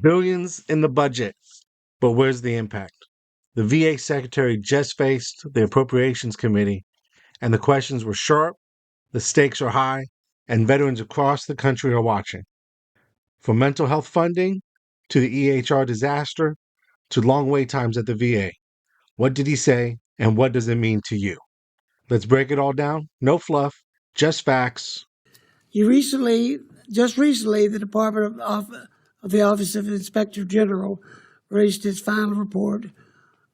Billions in the budget, but where's the impact? The VA secretary just faced the Appropriations Committee, and the questions were sharp, the stakes are high, and veterans across the country are watching. From mental health funding to the EHR disaster to long wait times at the VA. What did he say, and what does it mean to you? Let's break it all down. No fluff, just facts. Just recently, the Department of the Office of Inspector General released its final report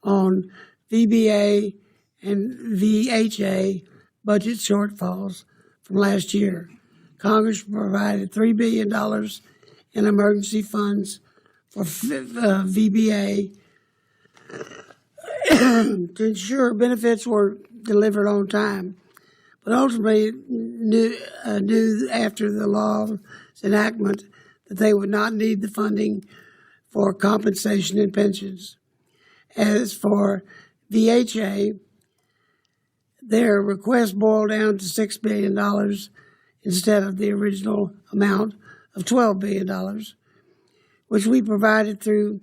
on VBA and VHA budget shortfalls from last year. Congress provided $3 billion in emergency funds for VBA to ensure benefits were delivered on time, but ultimately knew after the law's enactment that they would not need the funding for compensation and pensions. As for VHA, their request boiled down to $6 billion instead of the original amount of $12 billion, which we provided through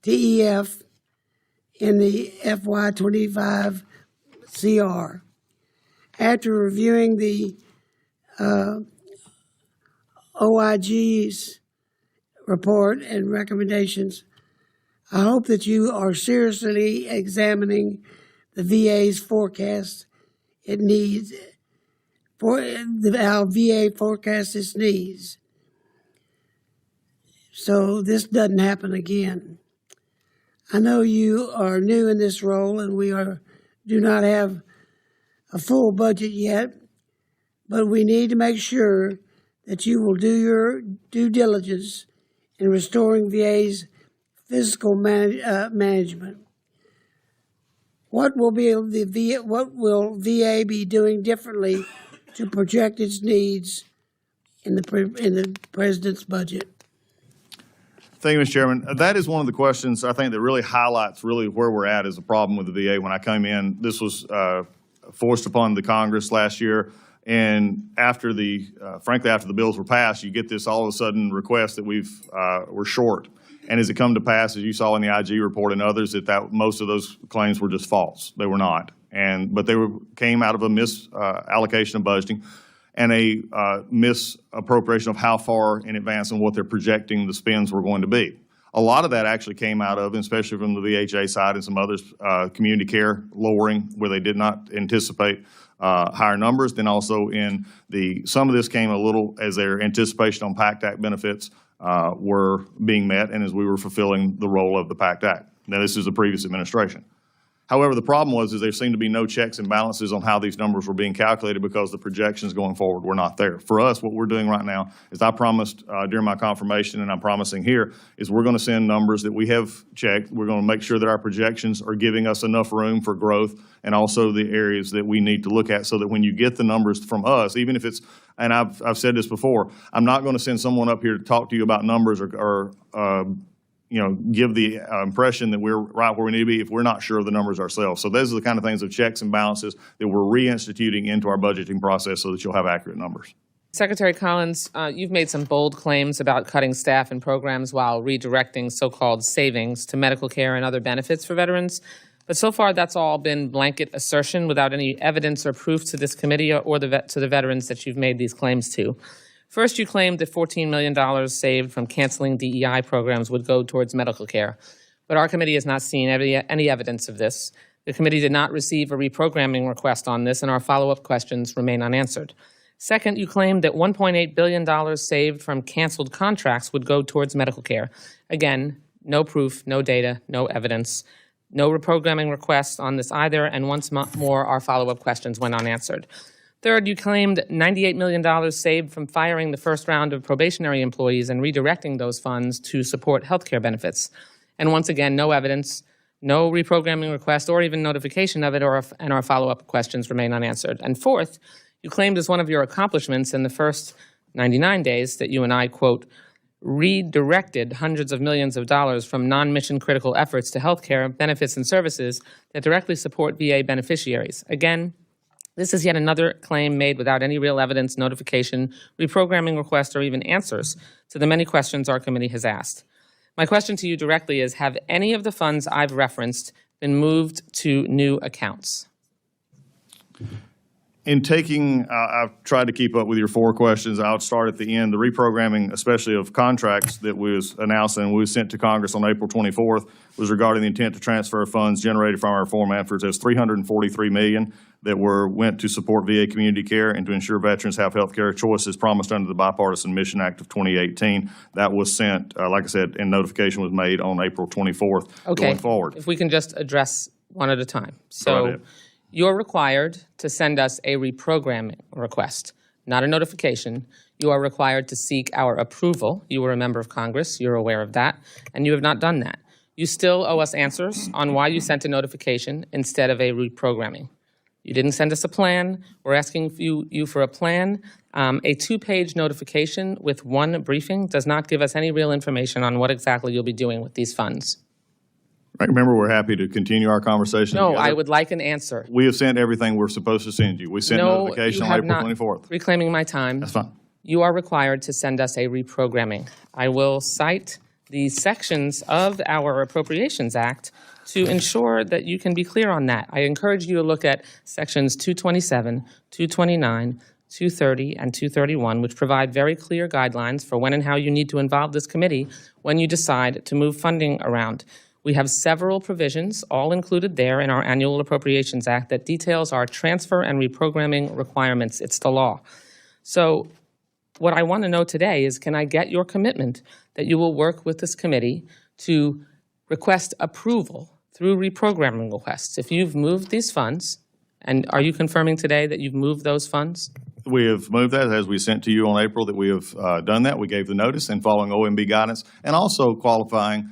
TEF in the FY25 CR. After reviewing the OIG's report and recommendations, I hope that you are seriously examining the VA's forecast it needs for how VA forecasts its needs, so this doesn't happen again. I know you are new in this role, and do not have a full budget yet, but we need to make sure that you will do your due diligence in restoring VA's fiscal management. What will VA be doing differently to project its needs in the president's budget? Thank you, Mr. Chairman. That is one of the questions I think that really highlights really where we're at as a problem with the VA. When I came in, this was forced upon the Congress last year, and frankly, after the bills were passed, you get this all of a sudden request that we're short. And as it come to pass, as you saw in the IG report and others, that most of those claims were just false. They were not, but they came out of a misallocation of budgeting and a misappropriation of how far in advance and what they're projecting the spends were going to be. A lot of that actually came out of, especially from the VHA side and some others, community care lowering where they did not anticipate higher numbers. Then also some of this came a little as their anticipation on PACT Act benefits were being met and as we were fulfilling the role of the PACT Act. Now, this is the previous administration. However, the problem was there seemed to be no checks and balances on how these numbers were being calculated because the projections going forward were not there. For us, what we're doing right now is I promised during my confirmation, and I'm promising here, is we're going to send numbers that we have checked. We're going to make sure that our projections are giving us enough room for growth and also the areas that we need to look at so that when you get the numbers from us, even if it's, and I've said this before, I'm not going to send someone up here to talk to you about numbers or give the impression that we're right where we need to be if we're not sure of the numbers ourselves. So those are the kind of things of checks and balances that we're reinstituting into our budgeting process so that you'll have accurate numbers. Secretary Collins, you've made some bold claims about cutting staff and programs while redirecting so-called savings to medical care and other benefits for veterans. But so far, that's all been blanket assertion without any evidence or proof to this committee or to the veterans that you've made these claims to. First, you claimed that $14 million saved from canceling DEI programs would go towards medical care. But our committee has not seen any evidence of this. The committee did not receive a reprogramming request on this, and our follow-up questions remain unanswered. Second, you claimed that $1.8 billion saved from canceled contracts would go towards medical care. Again, no proof, no data, no evidence, no reprogramming requests on this either, and once more, our follow-up questions went unanswered. Third, you claimed $98 million saved from firing the first round of probationary employees and redirecting those funds to support health care benefits. And once again, no evidence, no reprogramming request, or even notification of it, and our follow-up questions remain unanswered. And fourth, you claimed as one of your accomplishments in the first 99 days that you and I, quote, redirected hundreds of millions of dollars from non-mission critical efforts to health care benefits and services that directly support VA beneficiaries. Again, This is yet another claim made without any real evidence, notification, reprogramming request, or even answers to the many questions our committee has asked. My question to you directly is, have any of the funds I've referenced been moved to new accounts? In taking, I've tried to keep up with your 4 questions. I'll start at the end. The reprogramming, especially of contracts that was announced and we sent to Congress on April 24th, was regarding the intent to transfer funds generated from our reform efforts as $343 million that went to support VA community care and to ensure veterans have health care choices promised under the Bipartisan Mission Act of 2018. That was sent, like I said, and notification was made on April 24th going forward. If we can just address one at a time. Go So ahead. you're required to send us a reprogramming request, not a notification. You are required to seek our approval. You were a member of Congress. You're aware of that. And you have not done that. You still owe us answers on why you sent a notification instead of a reprogramming. You didn't send us a plan. We're asking you for a plan. A 2-page notification with 1 briefing does not give us any real information on what exactly you'll be doing with these funds. Remember, we're happy to continue our conversation. No, together. I would like an answer. We have sent everything we're supposed to send you. We sent No, notification you on have April not. 24th. Reclaiming my time. That's fine. You are required to send us a reprogramming. I will cite the sections of our Appropriations Act to ensure that you can be clear on that. I encourage you to look at sections 227, 229, 230, and 231, which provide very clear guidelines for when and how you need to involve this committee when you decide to move funding around. We have several provisions, all included there in our Annual Appropriations Act, that details our transfer and reprogramming requirements. It's the law. So what I want to know today is, can I get your commitment that you will work with this committee to request approval through reprogramming requests? If you've moved these funds, and are you confirming today that you've moved those funds? We have moved that, as we sent to you on April, that we have done that. We gave the notice and following OMB guidance, and also qualifying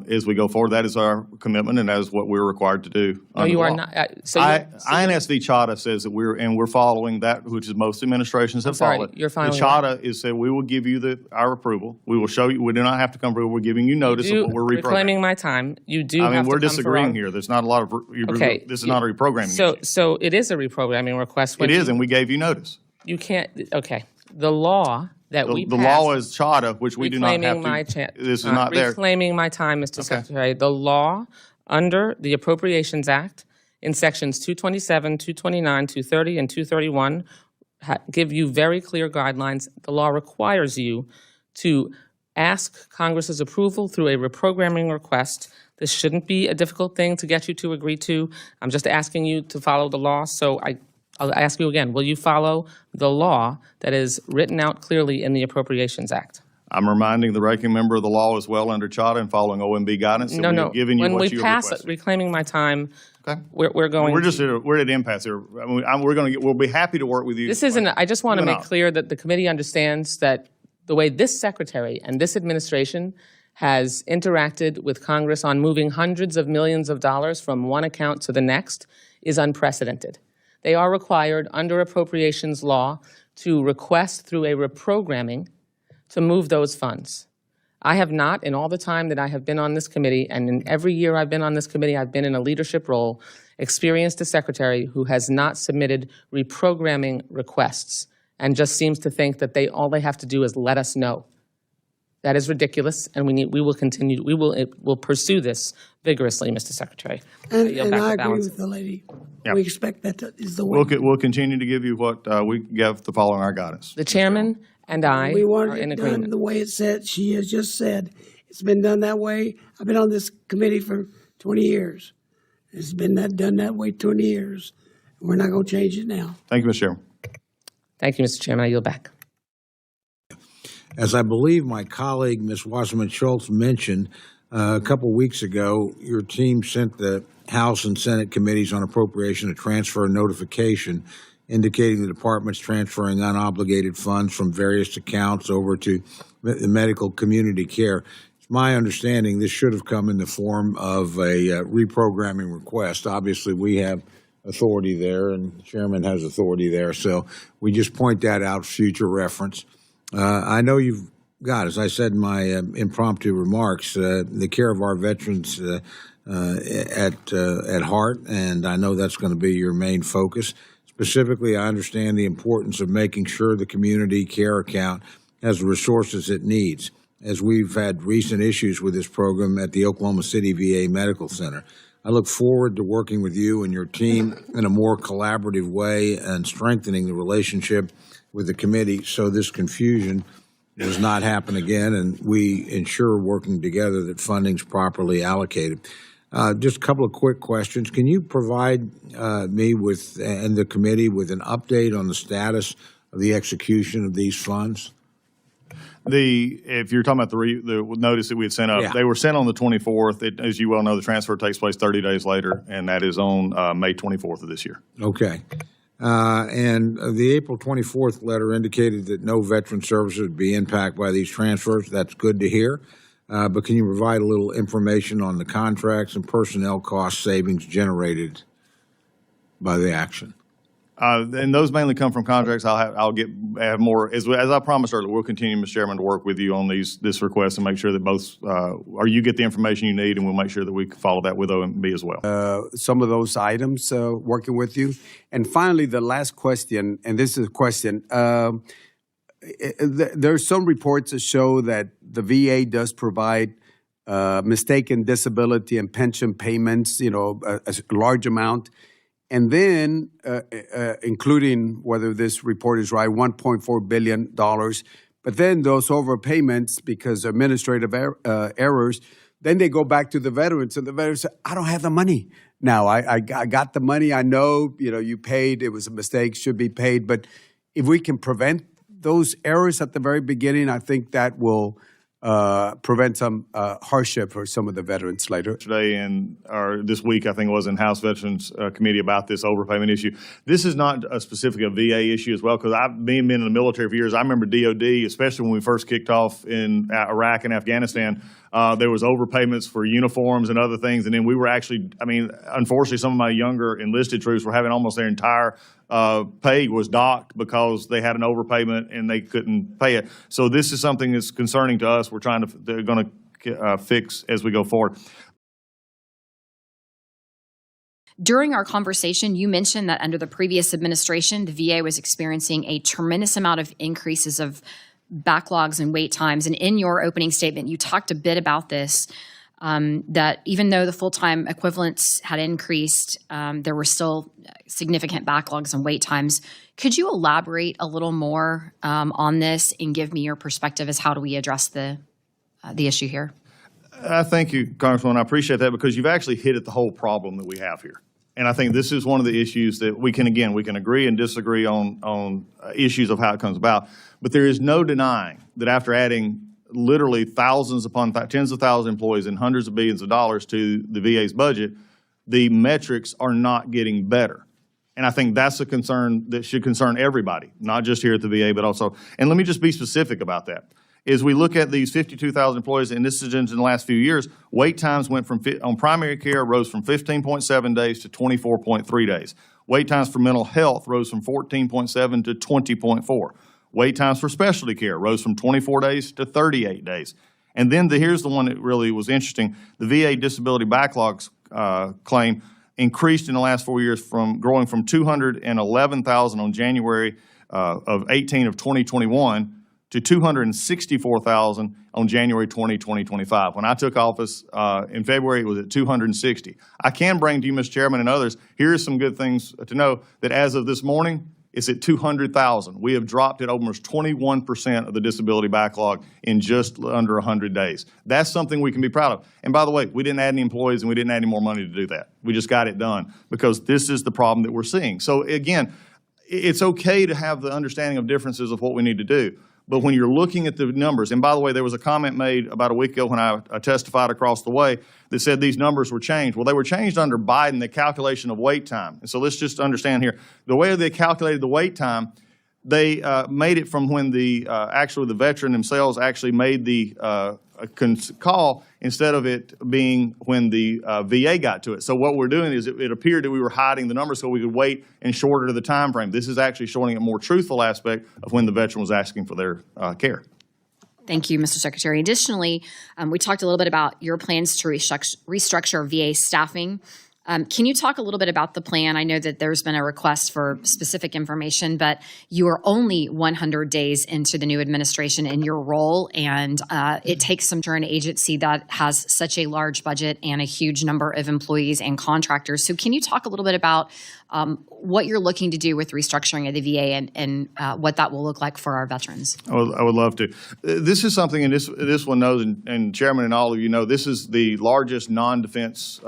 as we go forward. That is our commitment, and that is what we're required to do. No, you are not. INSV CHATA says that we're following that, which is most administrations have sorry, followed. you're following the CHATA is said we will give you our approval. We will show you. We do not have to come through. We're giving you notice of what we're reprogramming. Reclaiming my time. You do. I mean, have we're to come disagreeing for here. There's not a lot of. Okay. This is not a reprogramming issue. So it is a reprogramming request. It is, and we gave you notice. You can't. Okay. The law that we The passed. law is CHATA, which we do not have to. This is not there. Reclaiming my time, Mr. Secretary. The law under the Appropriations Act in sections 227, 229, 230, and 231 give you very clear guidelines. The law requires you to ask Congress's approval through a reprogramming request. This shouldn't be a difficult thing to get you to agree to. I'm just asking you to follow the law. So I'll ask you again, will you follow the law that is written out clearly in the Appropriations Act? I'm reminding the ranking member of the law as well under CHATA and following OMB guidance. No, no. Giving you When what we you pass requested. reclaiming my time, Okay. we're going. We're at impasse here. I mean, we'll be happy to work with you. This isn't. I just want to No, make no. clear that the committee understands that the way this secretary and this administration has interacted with Congress on moving hundreds of millions of dollars from one account to the next is unprecedented. They are required under appropriations law to request through a reprogramming to move those funds. I have not, in all the time that I have been on this committee, and in every year I've been on this committee, I've been in a leadership role, experienced a secretary who has not submitted reprogramming requests and just seems to think that all they have to do is let us know. That is ridiculous, and we will pursue this vigorously, Mr. Secretary. And I agree with the lady. Yeah. We expect that is the way. We'll continue to give you what we give to following our guidance. The chairman and I We are wanted in it done agreement. the way it said, she has just said. It's been done that way. I've been on this committee for 20 years. It's been done that way 20 years. We're not going to change it now. Thank you, Mr. Chairman. Thank you, Mr. Chairman. I yield back. As I believe my colleague, Ms. Wasserman Schultz, mentioned a couple weeks ago, your team sent the House and Senate committees on appropriation a transfer notification indicating the department's transferring unobligated funds from various accounts over to the medical community care. It's my understanding this should have come in the form of a reprogramming request. Obviously, we have authority there, and the chairman has authority there, so we just point that out for future reference. I know you've got, as I said in my impromptu remarks, the care of our veterans at heart, and I know that's going to be your main focus. It's Specifically, I understand the importance of making sure the community care account has the resources it needs, as we've had recent issues with this program at the Oklahoma City VA Medical Center. I look forward to working with you and your team in a more collaborative way and strengthening the relationship with the committee so this confusion does not happen again, and we ensure working together that funding's properly allocated. Just a couple of quick questions. Can you provide me with, and the committee, with an update on the status of the execution of these funds? If you're talking about the notice that we had sent up, Yeah. they were sent on the 24th. As you well know, the transfer takes place 30 days later, and that is on May 24th of this year. Okay. And the April 24th letter indicated that no veteran services would be impacted by these transfers. That's good to hear. But can you provide a little information on the contracts and personnel cost savings generated by the action? And those mainly come from contracts. I'll have more, as I promised earlier, we'll continue, Mr. Chairman, to work with you on this request and make sure that both, or you get the information you need, and we'll make sure that we follow that with OMB as well. Some of those items, working with you. And finally, the last question, and this is a question. There's some reports that show that the VA does provide mistaken disability and pension payments, a large amount. And then, including whether this report is right, $1.4 billion. But then those overpayments, because administrative errors, then they go back to the veterans, and the veterans say, I don't have the money. Now, I got the money. I know, you paid. It was a mistake, should be paid. But if we can prevent those errors at the very beginning, I think that will prevent some hardship for some of the veterans later. Today or this week, I think it was in House Veterans Committee about this overpayment issue. This is not a specific VA issue as well, because I've been in the military for years. I remember DOD, especially when we first kicked off in Iraq and Afghanistan, there was overpayments for uniforms and other things. And then we were actually, unfortunately, some of my younger enlisted troops were having almost their entire pay was docked because they had an overpayment and they couldn't pay it. So this is something that's concerning to us. They're going to fix as we go forward. During our conversation, you mentioned that under the previous administration, the VA was experiencing a tremendous amount of increases of backlogs and wait times. And in your opening statement, you talked a bit about this, that even though the full-time equivalents had increased, there were still significant backlogs and wait times. Could you elaborate a little more on this and give me your perspective as how do we address the issue here? Thank you, Congresswoman. I appreciate that, because you've actually hit at the whole problem that we have here. And I think this is one of the issues that we can agree and disagree on issues of how it comes about. But there is no denying that after adding literally thousands upon tens of thousands of employees and hundreds of billions of dollars to the VA's budget, the metrics are not getting better. And I think that's a concern that should concern everybody, not just here at the VA, but also, and let me just be specific about that. As we look at these 52,000 employees, and this is in the last few years, wait times went from, on primary care, rose from 15.7 days to 24.3 days. Wait times for mental health rose from 14.7 to 20.4. Wait times for specialty care rose from 24 days to 38 days. And then here's the one that really was interesting. The VA disability backlogs claim increased in the last 4 years, growing from 211,000 on January of 2021 to 264,000 on January 2025. When I took office in February, it was at 260. I can bring to you, Mr. Chairman and others, here's some good things to know, that as of this morning, it's at 200,000. We have dropped at almost 21% of the disability backlog in just under 100 days. That's something we can be proud of. And by the way, we didn't add any employees and we didn't add any more money to do that. We just got it done because this is the problem that we're seeing. So again, it's okay to have the understanding of differences of what we need to do. But when you're looking at the numbers, and by the way, there was a comment made about a week ago when I testified across the way that said these numbers were changed. Well, they were changed under Biden, the calculation of wait time. And so let's just understand here, the way they calculated the wait time, they made it from when the veteran themselves actually made the call instead of it being when the VA got to it. So what we're doing is it appeared that we were hiding the numbers so we could wait and shorter the time frame. This is actually showing a more truthful aspect of when the veteran was asking for their care. Thank you, Mr. Secretary. Additionally, we talked a little bit about your plans to restructure VA staffing. Can you talk a little bit about the plan? I know that there's been a request for specific information, but you are only 100 days into the new administration in your role, and it takes some to an agency that has such a large budget and a huge number of employees and contractors. So can you talk a little bit about what you're looking to do with restructuring of the VA and what that will look like for our veterans? I would love to. This is something, and this one knows, and Chairman and all of you know, this is the largest non-defense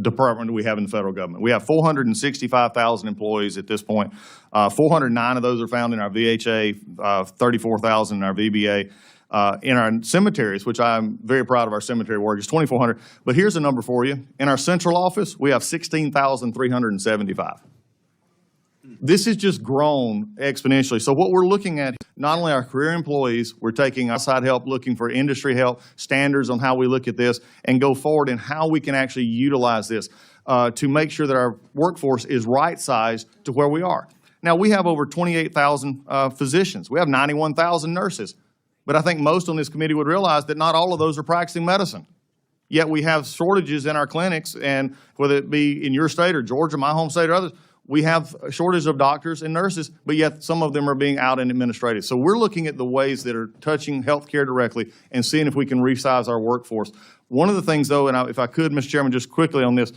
department we have in the federal government. We have 465,000 employees at this point. 409 of those are found in our VHA, 34,000 in our VBA. In our cemeteries, which I'm very proud of our cemetery work, is 2,400. But here's a number for you. In our central office, we have 16,375. This has just grown exponentially. So what we're looking at, not only our career employees, we're taking outside help, looking for industry help, standards on how we look at this, and go forward in how we can actually utilize this to make sure that our workforce is right-sized to where we are. Now, we have over 28,000 physicians. We have 91,000 nurses. But I think most on this committee would realize that not all of those are practicing medicine. Yet we have shortages in our clinics, and whether it be in your state or Georgia, my home state, or others, we have a shortage of doctors and nurses, but yet some of them are being out in administrative. So we're looking at the ways that are touching healthcare directly and seeing if we can resize our workforce. One of the things, though, and if I could, Mr. Chairman, just quickly on this,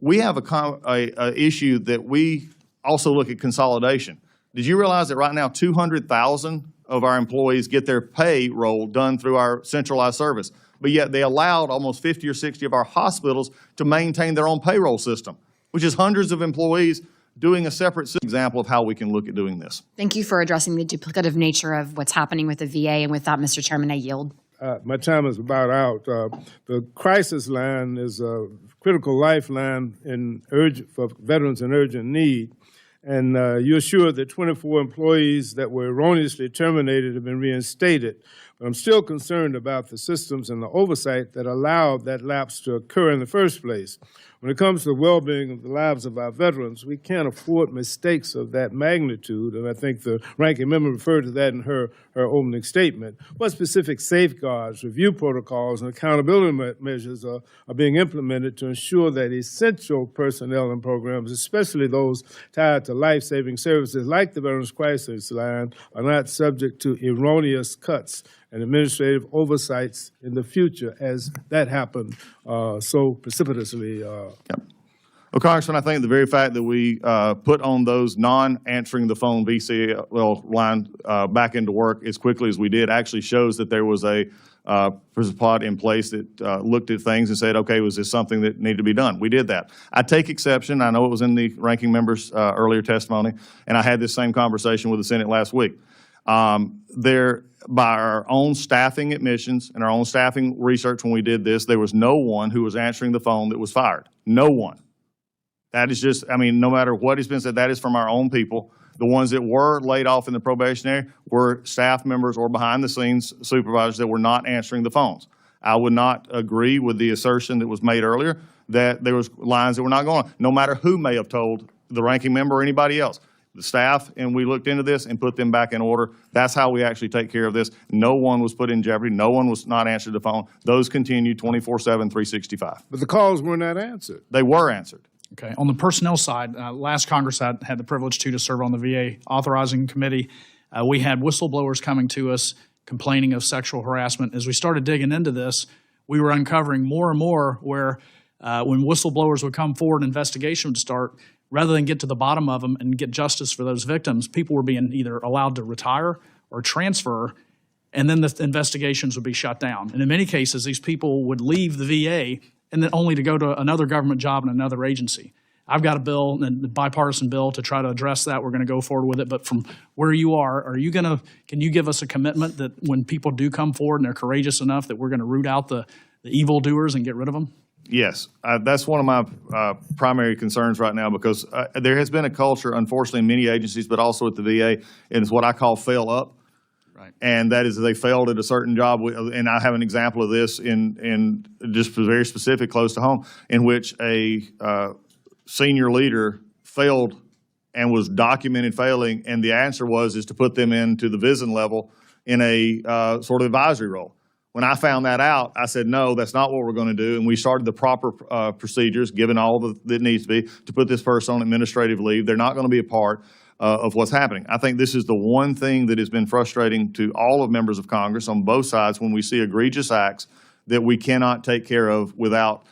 we have a issue that we also look at consolidation. Did you realize that right now 200,000 of our employees get their payroll done through our centralized service, but yet they allowed almost 50 or 60 of our hospitals to maintain their own payroll system, which is hundreds of employees doing a separate example of how we can look at doing this. Thank you for addressing the duplicative nature of what's happening with the VA. And with that, Mr. Chairman, I yield. My time is about out. The crisis line is a critical lifeline for veterans in urgent need. And you're sure that 24 employees that were erroneously terminated have been reinstated. But I'm still concerned about the systems and the oversight that allowed that lapse to occur in the first place. When it comes to the well-being of the lives of our veterans, we can't afford mistakes of that magnitude, and I think the ranking member referred to that in her opening statement. What specific safeguards, review protocols, and accountability measures are being implemented to ensure that essential personnel and programs, especially those tied to life-saving services like the Veterans Crisis Line, are not subject to erroneous cuts and administrative oversights in the future, as that happened so precipitously? Well, Congressman, I think the very fact that we put on those non-answering the phone VCL line back into work as quickly as we did actually shows that there was a plot in place that looked at things and said, okay, was this something that needed to be done? We did that. I take exception. I know it was in the ranking member's earlier testimony, and I had this same conversation with the Senate last week. By our own staffing admissions and our own staffing research when we did this, there was no one who was answering the phone that was fired. No one. That is just, I mean, no matter what has been said, that is from our own people. The ones that were laid off in the probationary were staff members or behind-the-scenes supervisors that were not answering the phones. I would not agree with the assertion that was made earlier that there was lines that were not going on, no matter who may have told the ranking member or anybody else. The staff, and we looked into this and put them back in order. That's how we actually take care of this. No one was put in jeopardy. No one was not answered the phone. Those continued 24/7, 365. But the calls were not answered. They were answered. Okay. On the personnel side, last Congress I had the privilege to serve on the VA Authorizing Committee. We had whistleblowers coming to us complaining of sexual harassment. As we started digging into this, we were uncovering more and more where when whistleblowers would come forward, an investigation would start, rather than get to the bottom of them and get justice for those victims, people were being either allowed to retire or transfer, and then the investigations would be shut down. And in many cases, these people would leave the VA and then only to go to another government job in another agency. I've got a bill, a bipartisan bill, to try to address that. We're going to go forward with it. But from where you are you going to, can you give us a commitment that when people do come forward and they're courageous enough that we're going to root out the evildoers and get rid of them? Yes, that's one of my primary concerns right now, because there has been a culture, unfortunately, in many agencies, but also at the VA, and it's what I call fail up. Right. And that is they failed at a certain job, and I have an example of this in just very specific, close to home, in which a senior leader failed and was documented failing, and the answer is to put them into the VISN level in a sort of advisory role. When I found that out, I said, no, that's not what we're going to do. And we started the proper procedures, given all that needs to be, to put this person on administrative leave. They're not going to be a part of what's happening. I think this is the one thing that has been frustrating to all of members of Congress on both sides when we see egregious acts that we cannot take care of without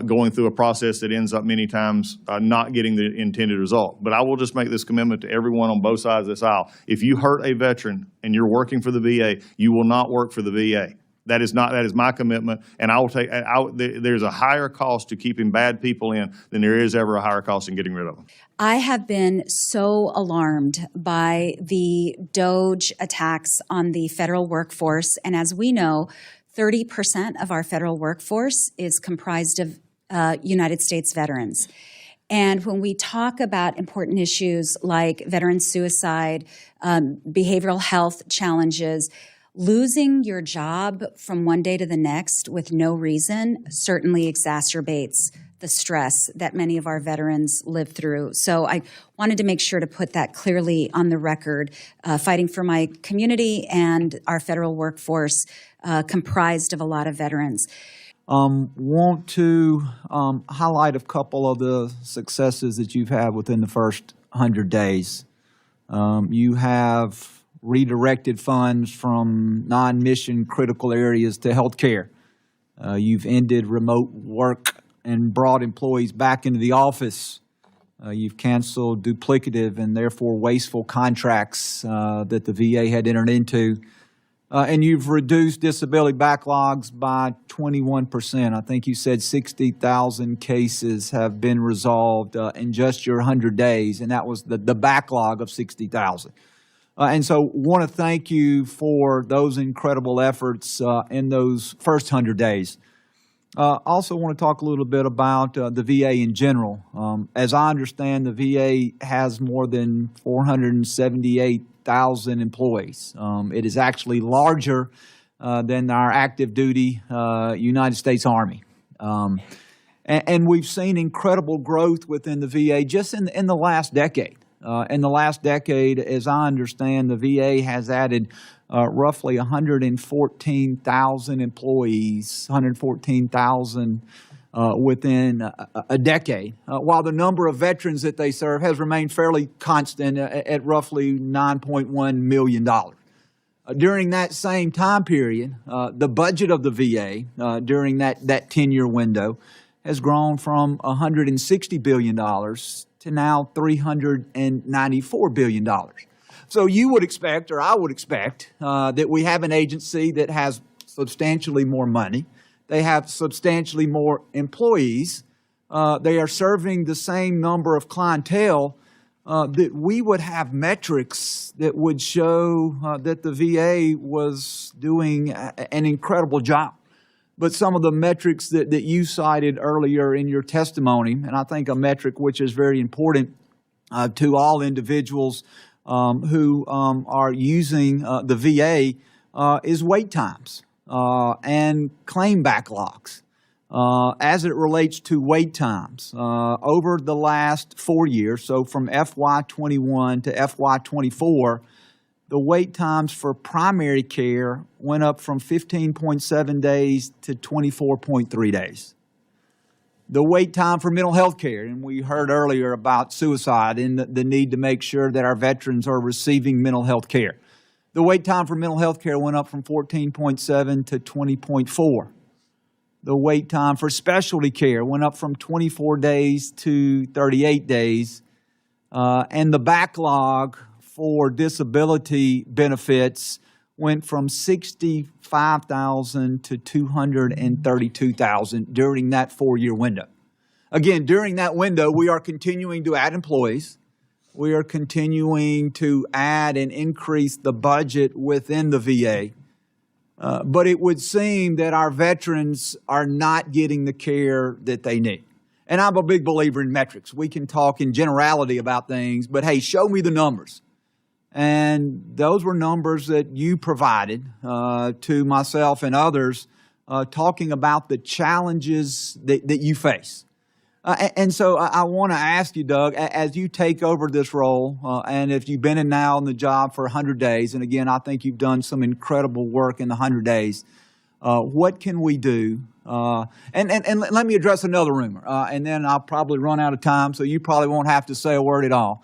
going through a process that ends up many times not getting the intended result. But I will just make this commitment to everyone on both sides of this aisle. If you hurt a veteran and you're working for the VA, you will not work for the VA. That is my commitment, and I will take. There's a higher cost to keeping bad people in than there is ever a higher cost in getting rid of them. I have been so alarmed by the DOGE attacks on the federal workforce, and as we know, 30% of our federal workforce is comprised of United States veterans. And when we talk about important issues like veteran suicide, behavioral health challenges, losing your job from one day to the next with no reason certainly exacerbates the stress that many of our veterans live through. So I wanted to make sure to put that clearly on the record, fighting for my community and our federal workforce comprised of a lot of veterans. Want to highlight a couple of the successes that you've had within the first 100 days. You have redirected funds from non-mission critical areas to healthcare. You've ended remote work and brought employees back into the office. You've canceled duplicative and therefore wasteful contracts that the VA had entered into. And you've reduced disability backlogs by 21%. I think you said 60,000 cases have been resolved in just your 100 days, and that was the backlog of 60,000. And so want to thank you for those incredible efforts in those first 100 days. Also want to talk a little bit about the VA in general. As I understand, the VA has more than 478,000 employees. It is actually larger than our active duty United States Army. And we've seen incredible growth within the VA just in the last decade. In the last decade, as I understand, the VA has added roughly 114,000 employees, 114,000 within a decade, while the number of veterans that they serve has remained fairly constant at roughly $9.1 million. During that same time period, the budget of the VA during that 10-year window has grown from $160 billion to now $394 billion. So you would expect, or I would expect, that we have an agency that has substantially more money. They have substantially more employees. They are serving the same number of clientele, that we would have metrics that would show that the VA was doing an incredible job. But some of the metrics that you cited earlier in your testimony, and I think a metric which is very important to all individuals who are using the VA is wait times and claim backlogs. As it relates to wait times, over the last 4 years, so from FY21 to FY24, the wait times for primary care went up from 15.7 days to 24.3 days. The wait time for mental health care, and we heard earlier about suicide and the need to make sure that our veterans are receiving mental health care. The wait time for mental health care went up from 14.7 to 20.4. The wait time for specialty care went up from 24 days to 38 days. And the backlog for disability benefits went from 65,000 to 232,000 during that 4-year window. Again, during that window, we are continuing to add employees. We are continuing to add and increase the budget within the VA. But it would seem that our veterans are not getting the care that they need. And I'm a big believer in metrics. We can talk in generality about things, but hey, show me the numbers. And those were numbers that you provided to myself and others, talking about the challenges that you face. And so I want to ask you, Doug, as you take over this role, and if you've been in now on the job for 100 days, and again, I think you've done some incredible work in the 100 days, What can we do? And let me address another rumor, and then I'll probably run out of time, so you probably won't have to say a word at all.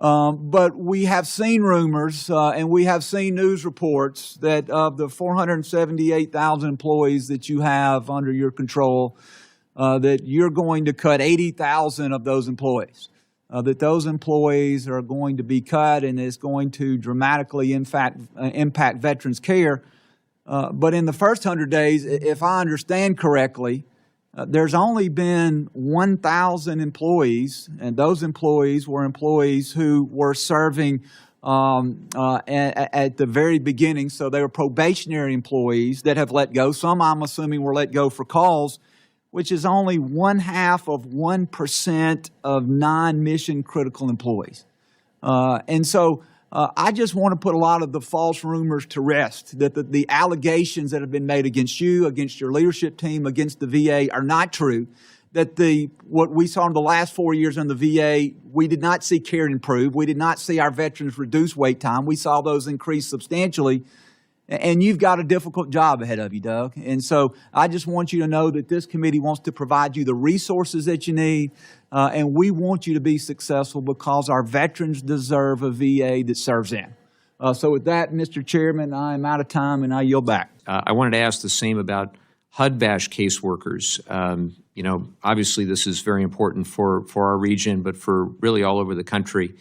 But we have seen rumors and we have seen news reports that of the 478,000 employees that you have under your control, that you're going to cut 80,000 of those employees. That those employees are going to be cut and it's going to dramatically impact veterans' care. But in the first 100 days, if I understand correctly, there's only been 1,000 employees, and those employees were employees who were serving at the very beginning. So they were probationary employees that have let go. Some, I'm assuming, were let go for cause, which is only 0.5% of non-mission critical employees. And so I just want to put a lot of the false rumors to rest, that the allegations that have been made against you, against your leadership team, against the VA are not true, that what we saw in the last 4 years in the VA, we did not see care improve. We did not see our veterans reduce wait time. We saw those increase substantially. And you've got a difficult job ahead of you, Doug. And so I just want you to know that this committee wants to provide you the resources that you need, and we want you to be successful because our veterans deserve a VA that serves them. So with that, Mr. Chairman, I am out of time, and I yield back. I wanted to ask the same about HUD-VASH caseworkers. You know, obviously this is very important for our region, but for really all over the country.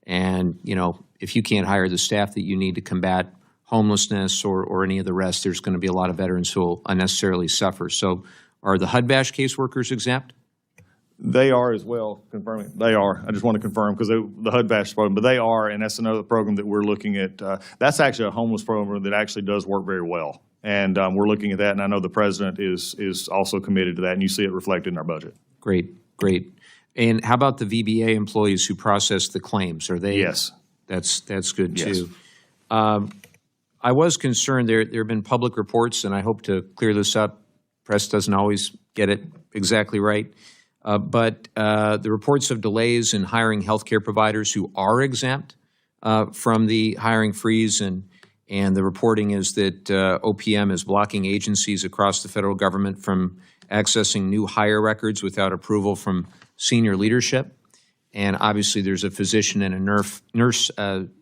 And, you know, if you can't hire the staff that you need to combat homelessness or any of the rest, there's going to be a lot of veterans who will unnecessarily suffer. So are the HUD-VASH caseworkers exempt? They are as well, confirming. They are. I just want to confirm because the HUD-VASH program, but they are, and that's another program that we're looking at. That's actually a homeless program that actually does work very well. And we're looking at that, and I know the president is also committed to that, and you see it reflected in our budget. Great, great. And how about the VBA employees who process the claims? Are they? Yes. That's good too. Yes. I was concerned there have been public reports, and I hope to clear this up. Press doesn't always get it exactly right. But the reports of delays in hiring healthcare providers who are exempt from the hiring freeze, and the reporting is that OPM is blocking agencies across the federal government from accessing new hire records without approval from senior leadership. And obviously there's a physician and a nurse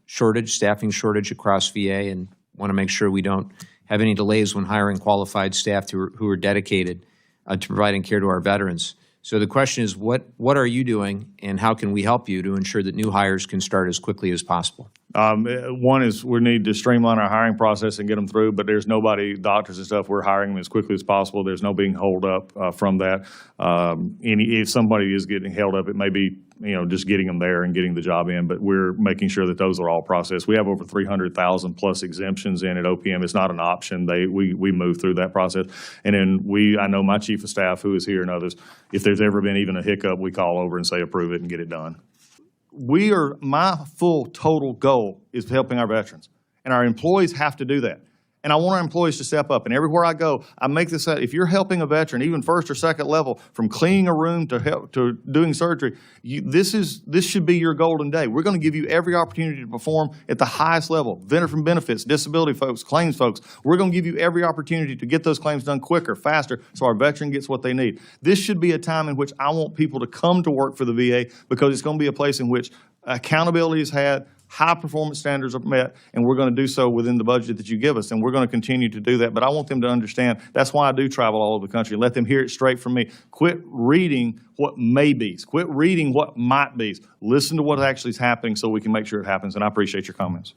shortage, staffing shortage across VA, and want to make sure we don't have any delays when hiring qualified staff who are dedicated to providing care to our veterans. So the question is, what are you doing, and how can we help you to ensure that new hires can start as quickly as possible? One is we need to streamline our hiring process and get them through, but there's nobody, doctors and stuff, we're hiring them as quickly as possible. There's no being held up from that. If somebody is getting held up, it may be, you know, just getting them there and getting the job in, but we're making sure that those are all processed. We have over 300,000 plus exemptions in at OPM. It's not an option. We move through that process. And then I know my chief of staff who is here and others, if there's ever been even a hiccup, we call over and say approve it and get it done. My full total goal is helping our veterans, and our employees have to do that. And I want our employees to step up. And everywhere I go, I make this out. If you're helping a veteran, even first or second level, from cleaning a room to doing surgery, this should be your golden day. We're going to give you every opportunity to perform at the highest level. Veteran benefits, disability folks, claims folks. We're going to give you every opportunity to get those claims done quicker, faster, so our veteran gets what they need. This should be a time in which I want people to come to work for the VA, because it's going to be a place in which accountability is had, high performance standards are met, and we're going to do so within the budget that you give us, and we're going to continue to do that. But I want them to understand that's why I do travel all over the country. Let them hear it straight from me. Quit reading what may be. Quit reading what might be. Listen to what actually is happening so we can make sure it happens, and I appreciate your comments.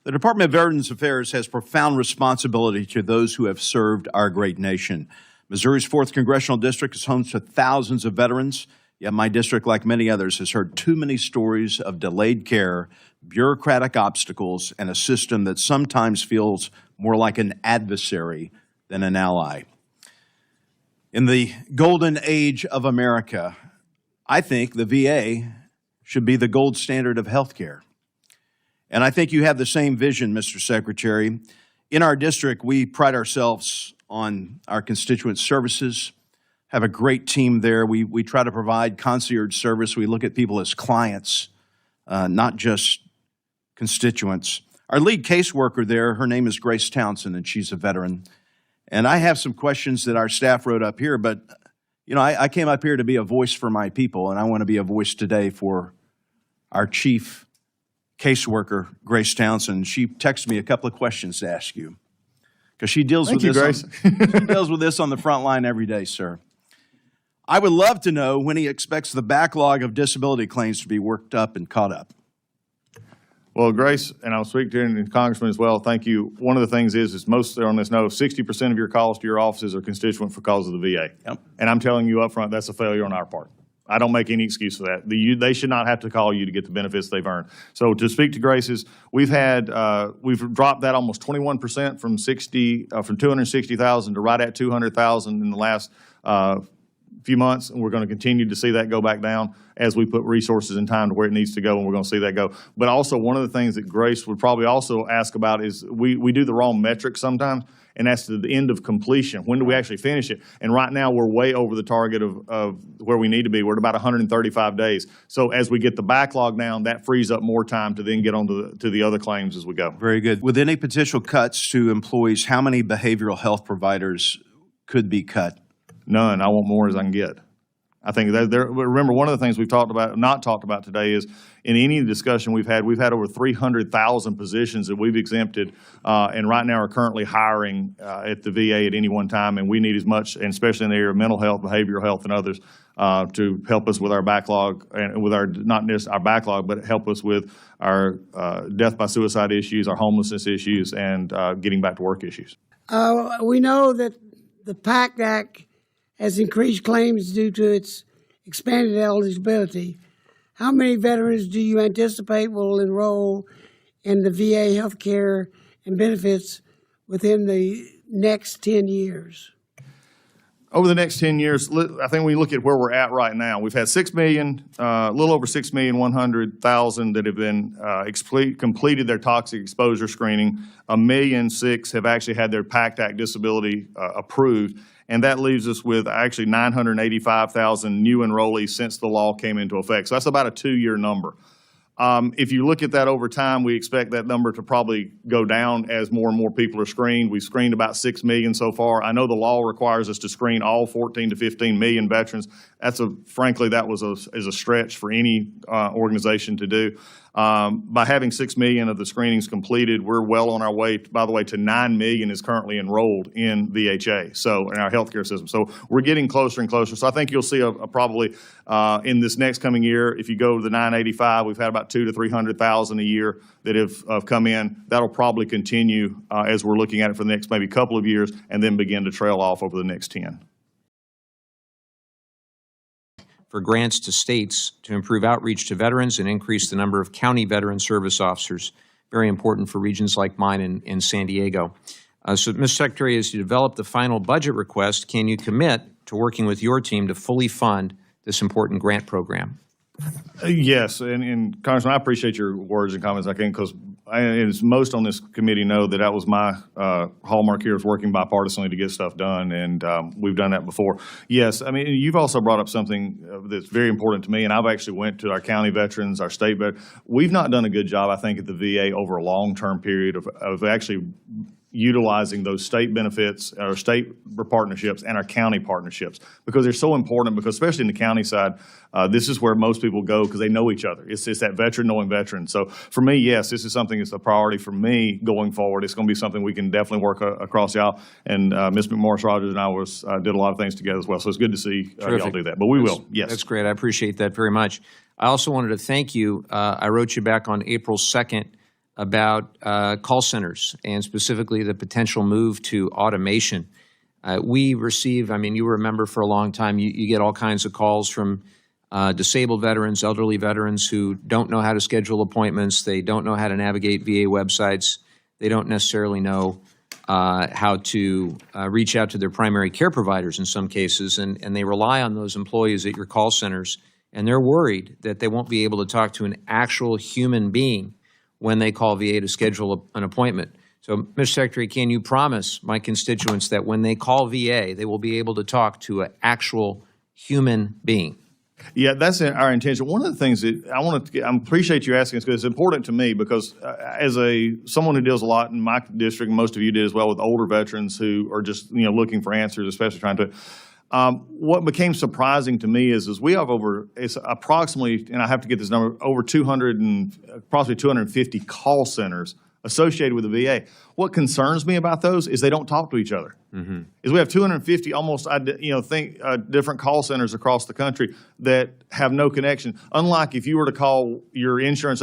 The Department of Veterans Affairs has profound responsibility to those who have served our great nation. Missouri's 4th Congressional District is home to thousands of veterans. Yet my district, like many others, has heard too many stories of delayed care, bureaucratic obstacles, and a system that sometimes feels more like an adversary than an ally. In the golden age of America, I think the VA should be the gold standard of health care. And I think you have the same vision, Mr. Secretary. In our district, we pride ourselves on our constituent services, have a great team there. We try to provide concierge service. We look at people as clients, not just constituents. Our lead caseworker there, her name is Grace Townsend, and she's a veteran. And I have some questions that our staff wrote up here, but you know, I came up here to be a voice for my people, and I want to be a voice today for our chief caseworker, Grace Townsend. She texted me a couple of questions to ask you, because she deals with this. She deals with this on the front line every day, sir. I would love to know when he expects the backlog of disability claims to be worked up and caught up. Well, Grace, and I'll speak to you and Congressman as well, thank you. One of the things is most on this note, 60% of your calls to your offices are constituent for cause of the VA. Yep. And I'm telling you up front, that's a failure on our part. I don't make any excuse for that. They should not have to call you to get the benefits they've earned. So to speak to Grace's, we've dropped that almost 21% from 260,000 to right at 200,000 in the last few months, and we're going to continue to see that go back down as we put resources and time to where it needs to go, and we're going to see that go. But also, one of the things that Grace would probably also ask about is we do the wrong metrics sometimes, and that's the end of completion. When do we actually finish it? And right now, we're way over the target of where we need to be. We're at about 135 days. So as we get the backlog down, that frees up more time to then get on to the other claims as we go. Very good. With any potential cuts to employees, how many behavioral health providers could be cut? None. I want more as I can get. I think remember, one of the things we've not talked about today is in any discussion we've had over 300,000 positions that we've exempted, and right now are currently hiring at the VA at any one time, and we need as much, and especially in the area of mental health, behavioral health, and others, to help us with our backlog, and with our, not just our backlog, but help us with our death by suicide issues, our homelessness issues, and getting back to work issues. We know that the PACT Act has increased claims due to its expanded eligibility. How many veterans do you anticipate will enroll in the VA health care and benefits within the next 10 years? Over the next 10 years, I think when you look at where we're at right now, we've had 6 million, a little over 6,100,000 that have been completed their toxic exposure screening. 1.6 million have actually had their PACT Act disability approved. And that leaves us with actually 985,000 new enrollees since the law came into effect. So that's about a 2-year number. If you look at that over time, we expect that number to probably go down as more and more people are screened. We've screened about 6 million so far. I know the law requires us to screen all 14 to 15 million veterans. Frankly, that is a stretch for any organization to do. By having 6 million of the screenings completed, we're well on our way, by the way, to 9 million is currently enrolled in VHA, so in our healthcare system. So we're getting closer and closer. So I think you'll see probably in this next coming year, if you go to the 985, we've had about 200,000 to 300,000 a year that have come in. That'll probably continue as we're looking at it for the next maybe couple of years, and then begin to trail off over the next 10. For grants to states to improve outreach to veterans and increase the number of county veteran service officers. Very important for regions like mine in San Diego. So, Mr. Secretary, as you develop the final budget request, can you commit to working with your team to fully fund this important grant program? Yes, and Congressman, I appreciate your words and comments. I can, because as most on this committee know, that was my hallmark here, is working bipartisanly to get stuff done, and we've done that before. Yes, I mean, you've also brought up something that's very important to me, and I've actually went to our county veterans, our state veterans. We've not done a good job, I think, at the VA over a long-term period of actually utilizing those state benefits, our state partnerships, and our county partnerships, because they're so important, because especially in the county side, this is where most people go because they know each other. It's that veteran knowing veteran. So for me, yes, this is something that's a priority for me going forward. It's going to be something we can definitely work across y'all. And Ms. McMorris-Rogers and I did a lot of things together as well. So it's good to see y'all do that. But we will, yes. That's great. I appreciate that very much. I also wanted to thank you. I wrote you back on April 2nd about call centers, and specifically the potential move to automation. We receive, I mean, you remember for a long time, you get all kinds of calls from disabled veterans, elderly veterans who don't know how to schedule appointments. They don't know how to navigate VA websites. They don't necessarily know how to reach out to their primary care providers in some cases, and they rely on those employees at your call centers, and they're worried that they won't be able to talk to an actual human being when they call VA to schedule an appointment. So, Mr. Secretary, can you promise my constituents that when they call VA, they will be able to talk to an actual human being? Yeah, that's our intention. One of the things that I appreciate you asking this because it's important to me because as someone who deals a lot in my district, and most of you did as well, with older veterans who are just looking for answers, especially trying to. What became surprising to me is we have it's approximately, and I have to get this number, over 200 and approximately 250 call centers associated with the VA. What concerns me about those is they don't talk to each other. Mm-hmm. Is we have 250 almost different call centers across the country that have no connection. Unlike if you were to call your insurance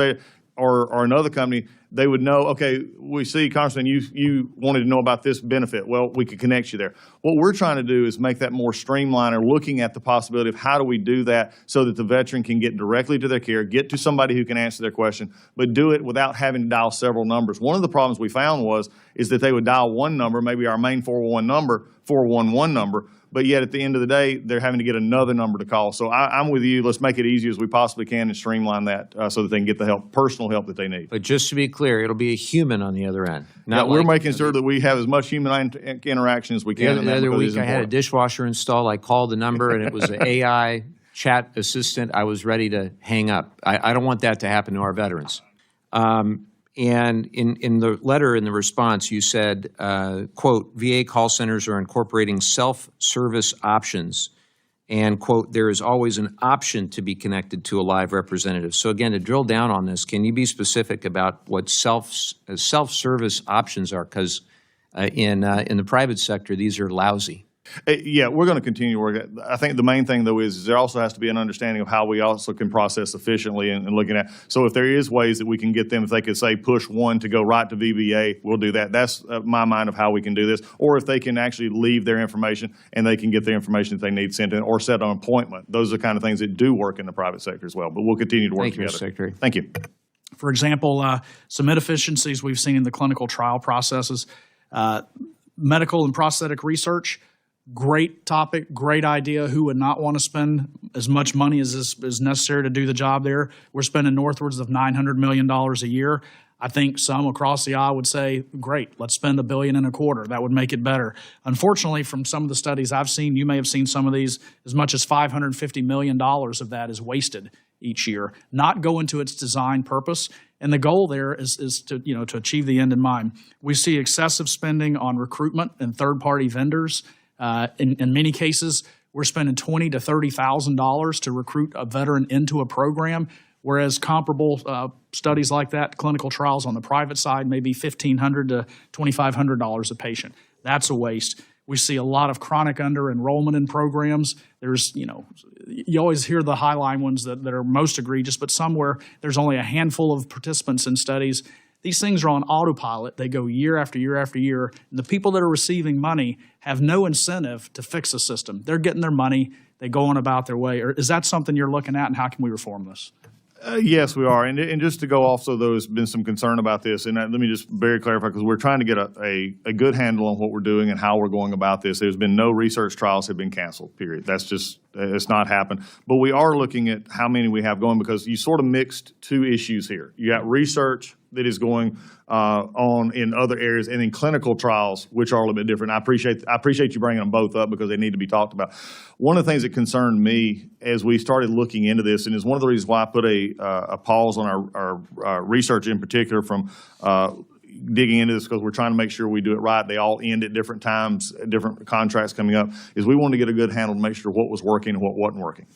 or another company, they would know, okay, we see, Congressman, you wanted to know about this benefit. Well, we could connect you there. What we're trying to do is make that more streamlined, or looking at the possibility of how do we do that so that the veteran can get directly to their care, get to somebody who can answer their question, but do it without having to dial several numbers. One of the problems we found is that they would dial one number, maybe our main 411 number, but yet at the end of the day, they're having to get another number to call. So I'm with you. Let's make it easy as we possibly can and streamline that so that they can get the personal help that they need. But just to be clear, it'll be a human on the other end. We're making sure that we have as much human interaction as we can. The other week, I had a dishwasher installed. I called the number, and it was an AI chat assistant. I was ready to hang up. I don't want that to happen to our veterans. And in the letter, in the response, you said, quote, VA call centers are incorporating self-service options, and, quote, there is always an option to be connected to a live representative. So again, to drill down on this, can you be specific about what self-service options are? Because in the private sector, these are lousy. Yeah, we're going to continue to work. I think the main thing, though, is there also has to be an understanding of how we also can process efficiently and looking at. So if there is ways that we can get them, if they could say push one to go right to VBA, we'll do that. That's my mind of how we can do this. Or if they can actually leave their information and they can get the information that they need sent in or set an appointment. Those are the kind of things that do work in the private sector as well. But we'll continue to work together. Thank you, Mr. Secretary. Thank you. For example, some inefficiencies we've seen in the clinical trial processes. Medical and prosthetic research. Great topic, great idea. Who would not want to spend as much money as is necessary to do the job there? We're spending northwards of $900 million a year. I think some across the aisle would say, great, let's spend $1.25 billion. That would make it better. Unfortunately, from some of the studies I've seen, you may have seen some of these, as much as $550 million of that is wasted each year, not going to its design purpose. And the goal there is to achieve the end in mind. We see excessive spending on recruitment and third-party vendors. In many cases, we're spending $20,000 to $30,000 to recruit a veteran into a program, whereas comparable studies like that, clinical trials on the private side, may be $1,500 to $2,500 a patient. That's a waste. We see a lot of chronic under-enrollment in programs. There's, you always hear the highline ones that are most egregious, but somewhere there's only a handful of participants in studies. These things are on autopilot. They go year after year after year. And the people that are receiving money have no incentive to fix the system. They're getting their money. They go on about their way. Or is that something you're looking at, and how can we reform this? Yes, we are. And just to go off, so there's been some concern about this. And let me just very clarify, because we're trying to get a good handle on what we're doing and how we're going about this. There's been no research trials have been canceled, period. That's just, it's not happened. But we are looking at how many we have going, because you sort of mixed two issues here. You got research that is going on in other areas, and in clinical trials, which are a little bit different. I appreciate you bringing them both up because they need to be talked about. One of the things that concerned me as we started looking into this, and is one of the reasons why I put a pause on our research in particular from digging into this, because we're trying to make sure we do it right. They all end at different times, different contracts coming up, is we wanted to get a good handle to make sure what was working and what wasn't working.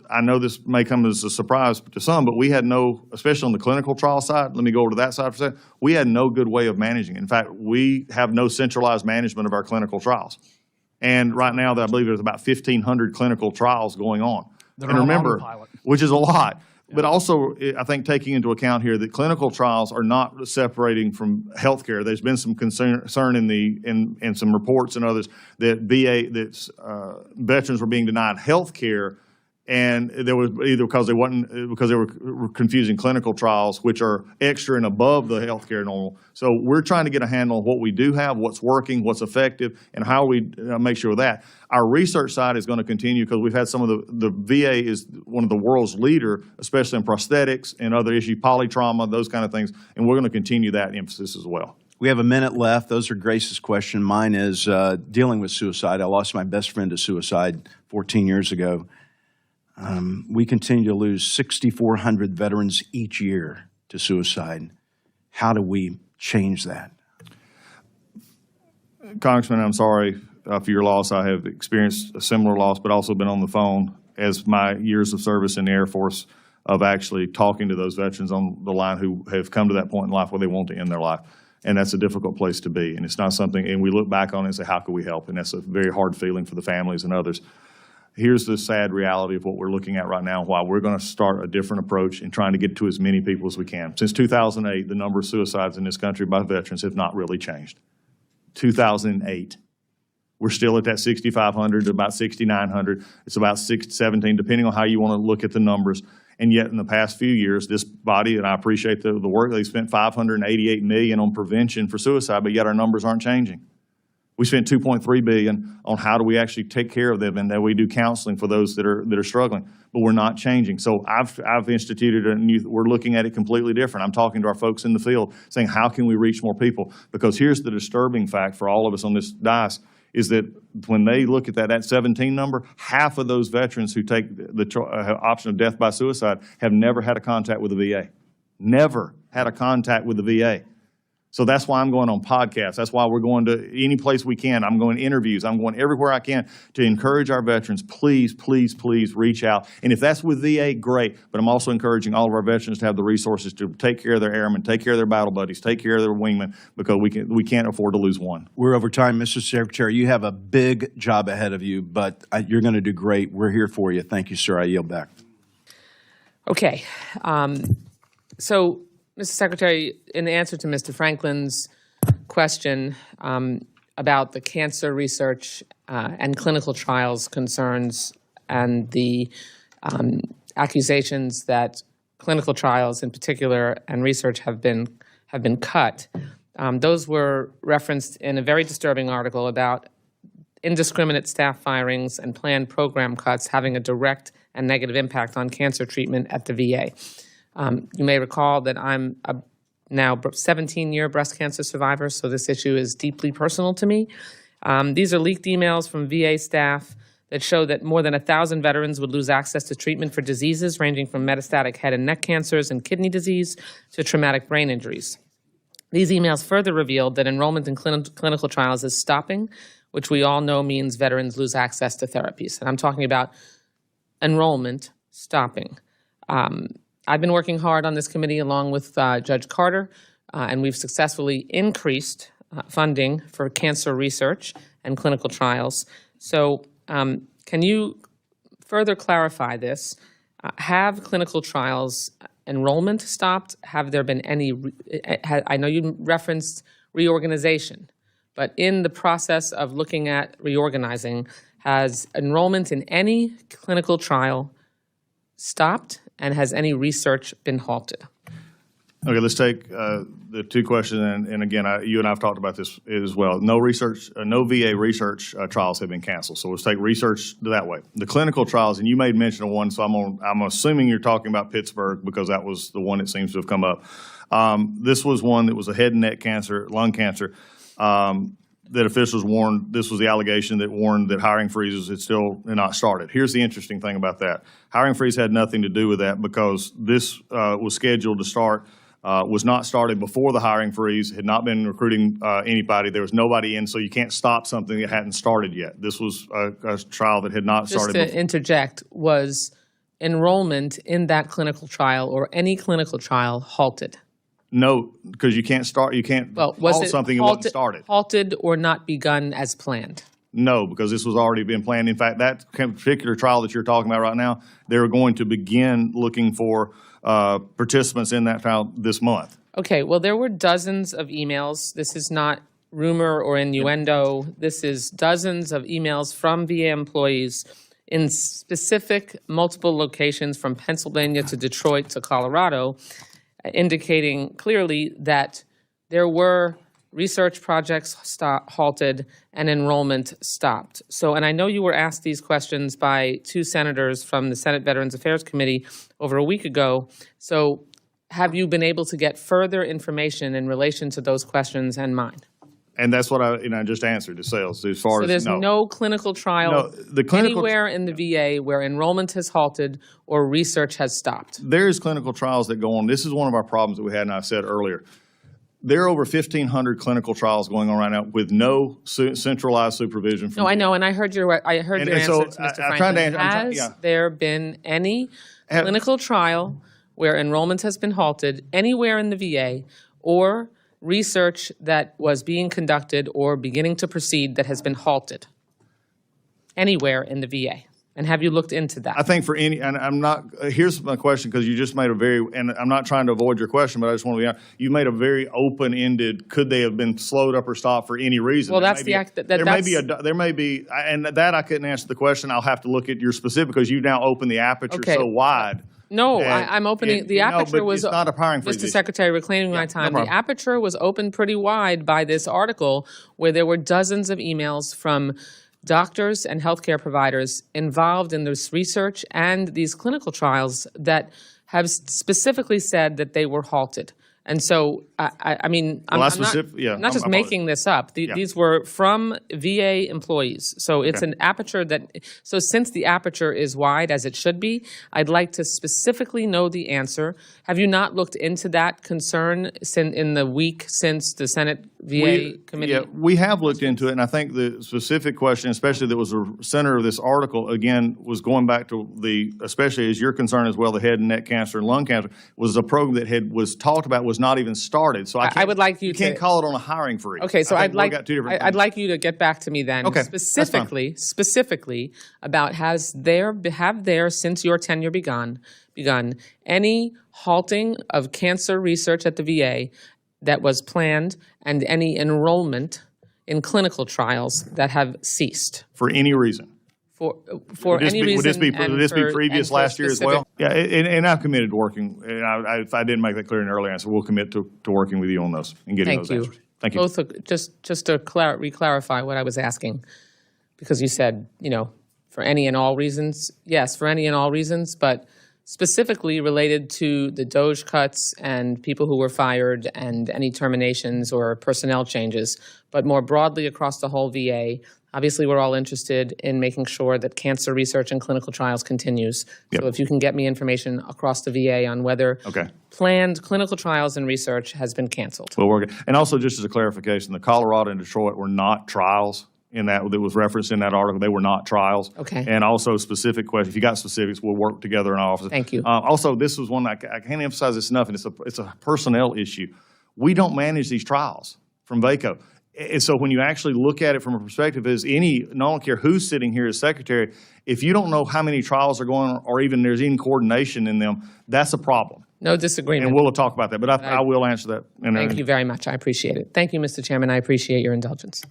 I know this may come as a surprise to some, but we had no, especially on the clinical trial side, let me go over to that side for a second, we had no good way of managing it. In fact, we have no centralized management of our clinical trials. And right now, I believe there's about 1,500 clinical trials going on. And remember, which is a lot. Yeah. But also, I think taking into account here that clinical trials are not separating from healthcare. There's been some concern in some reports and others that veterans were being denied healthcare. And there was either because they were confusing clinical trials, which are extra and above the healthcare normal. So we're trying to get a handle on what we do have, what's working, what's effective, and how we make sure of that. Our research side is going to continue, because we've had some of the VA is one of the world's leader, especially in prosthetics and other issues, polytrauma, those kind of things, and we're going to continue that emphasis as well. We have a minute left. Those are Grace's questions. Mine is dealing with suicide. I lost my best friend to suicide 14 years ago. We continue to lose 6,400 veterans each year to suicide. How do we change that? Congressman, I'm sorry for your loss. I have experienced a similar loss, but also been on the phone as my years of service in the Air Force of actually talking to those veterans on the line who have come to that point in life where they want to end their life. And that's a difficult place to be. And it's not something, and we look back on it and say, how can we help? And that's a very hard feeling for the families and others. Here's the sad reality of what we're looking at right now, why we're going to start a different approach in trying to get to as many people as we can. Since 2008, the number of suicides in this country by veterans have not really changed. 2008. We're still at that 6,500 to about 6,900. It's about 17, depending on how you want to look at the numbers. And yet in the past few years, this body, and I appreciate the work, they spent $588 million on prevention for suicide, but yet our numbers aren't changing. We spent $2.3 billion on how do we actually take care of them and that we do counseling for those that are struggling, but we're not changing. So I've instituted we're looking at it completely different. I'm talking to our folks in the field saying, how can we reach more people? Because here's the disturbing fact for all of us on this dais is that when they look at that 17 number, half of those veterans who take the option of death by suicide have never had a contact with the VA. Never had a contact with the VA. So that's why I'm going on podcasts. That's why we're going to any place we can. I'm going to interviews. I'm going everywhere I can to encourage our veterans, please, please, please reach out. And if that's with VA, great. But I'm also encouraging all of our veterans to have the resources to take care of their airmen, take care of their battle buddies, take care of their wingmen, because we can't afford to lose one. We're over time, Mr. Secretary. You have a big job ahead of you, but you're going to do great. We're here for you. Thank you, sir. I yield back. Okay. So, Mr. Secretary, in answer to Mr. Franklin's question about the cancer research and clinical trials concerns and the accusations that clinical trials in particular and research have been cut, those were referenced in a very disturbing article about indiscriminate staff firings and planned program cuts having a direct and negative impact on cancer treatment at the VA. You may recall that I'm a now 17-year breast cancer survivor, so this issue is deeply personal to me. These are leaked emails from VA staff that show that more than 1,000 veterans would lose access to treatment for diseases ranging from metastatic head and neck cancers and kidney disease to traumatic brain injuries. These emails further revealed that enrollment in clinical trials is stopping, which we all know means veterans lose access to therapies. And I'm talking about enrollment stopping. I've been working hard on this committee along with Judge Carter, and we've successfully increased funding for cancer research and clinical trials. So can you further clarify this? Have clinical trials enrollment stopped? Have there been any, I know you referenced reorganization, but in the process of looking at reorganizing, has enrollment in any clinical trial stopped? And has any research been halted? Okay, let's take the two questions, and again, you and I have talked about this as well. No research, no VA research trials have been canceled, so let's take research that way. The clinical trials, and you made mention of one, so I'm assuming you're talking about Pittsburgh because that was the one that seems to have come up. This was one that was a head and neck cancer, lung cancer, that officials warned, this was the allegation that warned that hiring freezes had still not started. Here's the interesting thing about that. Hiring freeze had nothing to do with that because this was scheduled to start, was not started before the hiring freeze, had not been recruiting anybody. There was nobody in, so you can't stop something that hadn't started yet. This was a trial that had not started before. Just to interject, was enrollment in that clinical trial or any clinical trial halted? No, because you can't start, you can't halt something that wasn't started. Halted or not begun as planned? No, because this was already been planned. In fact, that particular trial that you're talking about right now, they're going to begin looking for participants in that trial this month. Okay, well, there were dozens of emails. This is not rumor or innuendo. This is dozens of emails from VA employees in specific multiple locations from Pennsylvania to Detroit to Colorado, indicating clearly that there were research projects halted and enrollment stopped. So, and I know you were asked these questions by two senators from the Senate Veterans Affairs Committee over a week ago. So have you been able to get further information in relation to those questions and mine? And that's what I just answered to sales as far So as there's no clinical trial No, the clinical- anywhere in the VA where enrollment has halted or research has stopped? There is clinical trials that go on. This is one of our problems that we had, and I said earlier. There are over 1,500 clinical trials going on right now with no centralized supervision. From No, I know, and I heard your answer so to Mr. I'm trying to Franklin. answer- Has there been any clinical trial where enrollment has been halted anywhere in the VA or research that was being conducted or beginning to proceed that has been halted anywhere in the VA? And have you looked into that? I think for any, and I'm not, here's my question, because you just made a very, and I'm not trying to avoid your question, but I just want to be honest, you made a very open-ended, could they have been slowed up or stopped for any reason? Well, There that's may be the a- act that- There may be, and that I couldn't answer the question. I'll have to look at your specific, because you now open the aperture Okay. so wide. No, And- I'm opening, and- the no, aperture but was. it's not a hiring freeze Mr. issue. Secretary, reclaiming my no time. The problem. aperture was opened pretty wide by this article where there were dozens of emails from doctors and healthcare providers involved in this research and these clinical trials that have specifically said that they were halted. And so, I mean, Well, I'm that's specific- yeah, I'm not just I'm making this up. These were from VA employees. So it's an aperture that, so since the aperture is wide as it should be, I'd like to specifically know the answer. Have you not looked into that concern in the week since the Senate VA committee? Yeah, we have looked into it, and I think the specific question, especially that was the center of this article, again, was going back to especially as you're concerned as well, the head and neck cancer and lung cancer, was a program that was talked about, was not even started. So I would like you can't to- call it on a hiring freeze. Okay, so I think I'd like, we've got two different I'd things. like you to get back to me then. Okay, that's fine. Specifically about have there, since your tenure begun any halting of cancer research at the VA that was planned and any enrollment in clinical trials that have ceased? For any reason. For Would this any be- reason. Would this be previous last year as well? specific- Yeah, and I've committed to working, and if I didn't make that clear in an earlier answer, we'll commit to working with you on those and getting Thank those you. answers. Thank you. Both, just to re-clarify what I was asking, because you said, for any and all reasons. Yes, for any and all reasons, but specifically related to the DOGE cuts and people who were fired and any terminations or personnel changes, but more broadly across the whole VA. Obviously, we're all interested in making sure that cancer research and clinical trials continues. Yep. So if you can get me information across the VA on whether Okay. planned clinical trials and research has been canceled. We'll work it. And also, just as a clarification, the Colorado and Detroit were not trials in that was referenced in that article. They were not trials. Okay. And also specific question. If you got specifics, we'll work together in our office. Thank you. Also, this was one I can't emphasize this enough, and it's a personnel issue. We don't manage these trials from VACO. And so when you actually look at it from a perspective as I don't care who's sitting here as secretary, if you don't know how many trials are going on or even there's any coordination in them, that's a problem. No disagreement. And we'll talk about that, but I will answer that. Thank you very much. I appreciate it. Thank you, Mr. Chairman. I appreciate your indulgence.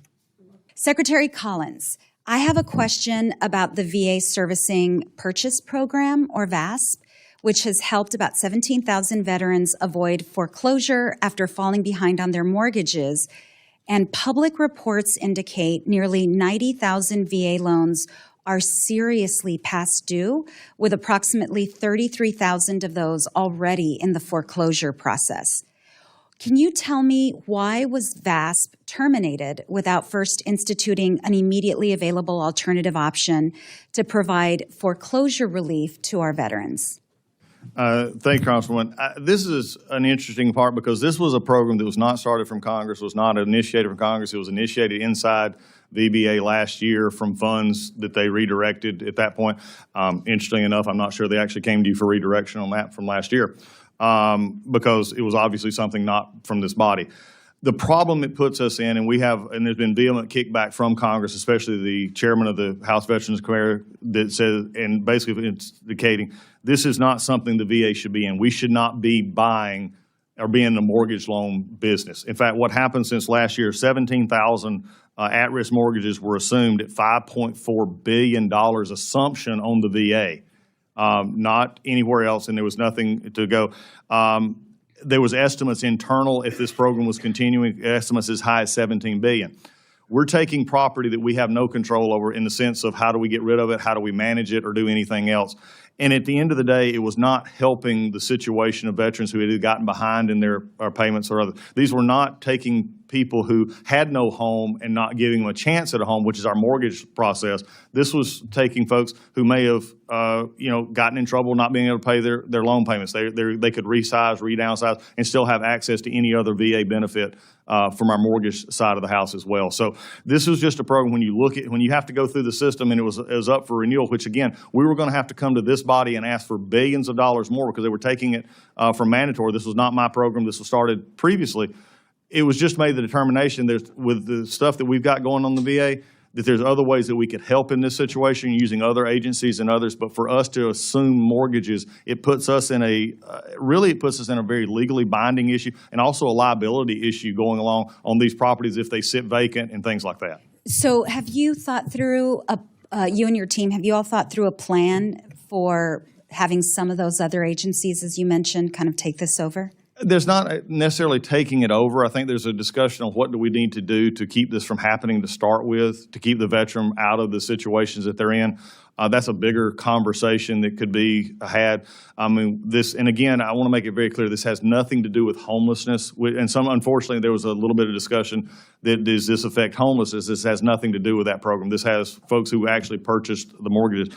Secretary Collins, I have a question about the VA Servicing Purchase Program, or VASP, which has helped about 17,000 veterans avoid foreclosure after falling behind on their mortgages. And public reports indicate nearly 90,000 VA loans are seriously past due, with approximately 33,000 of those already in the foreclosure process. Can you tell me why was VASP terminated without first instituting an immediately available alternative option to provide foreclosure relief to our veterans? Thank you, Congresswoman. This is an interesting part because this was a program that was not started from Congress, was not initiated from Congress. It was initiated inside VBA last year from funds that they redirected at that point. Interestingly enough, I'm not sure they actually came to you for redirection on that from last year because it was obviously something not from this body. The problem it puts us in, and there's been vehement kickback from Congress, especially the chairman of the House Veterans Committee, that says, and basically it's indicating, this is not something the VA should be in. We should not be buying or be in the mortgage loan business. In fact, what happened since last year, 17,000 at-risk mortgages were assumed at $5.4 billion assumption on the VA, not anywhere else, and there was nothing to go. There was estimates internal, if this program was continuing, estimates as high as $17 billion. We're taking property that we have no control over in the sense of how do we get rid of it, how do we manage it, or do anything else. And at the end of the day, it was not helping the situation of veterans who had gotten behind in their payments or other. These were not taking people who had no home and not giving them a chance at a home, which is our mortgage process. This was taking folks who may have, gotten in trouble not being able to pay their loan payments. They could resize, re-downsize, and still have access to any other VA benefit from our mortgage side of the house as well. So this was just a program when you have to go through the system, and it was up for renewal, which again, we were going to have to come to this body and ask for billions of dollars more because they were taking it from mandatory. This was not my program. This was started previously. It was just made the determination with the stuff that we've got going on in the VA, that there's other ways that we could help in this situation using other agencies and others. But for us to assume mortgages, it puts us in a very legally binding issue and also a liability issue going along on these properties if they sit vacant and things like that. So have you thought through, you and your team, have you all thought through a plan for having some of those other agencies, as you mentioned, kind of take this over? There's not necessarily taking it over. I think there's a discussion on what do we need to do to keep this from happening to start with, to keep the veteran out of the situations that they're in. That's a bigger conversation that could be had. I mean, and again, I want to make it very clear, this has nothing to do with homelessness. And unfortunately, there was a little bit of discussion that does this affect homelessness? This has nothing to do with that program. This has folks who actually purchased the mortgages.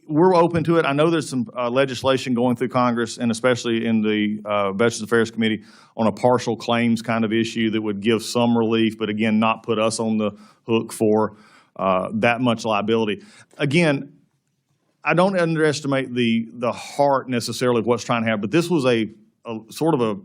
We're open to it. I know there's some legislation going through Congress, and especially in the Veterans Affairs Committee, on a partial claims kind of issue that would give some relief, but again, not put us on the hook for that much liability. Again, I don't underestimate the heart necessarily of what's trying to happen, but this was a sort of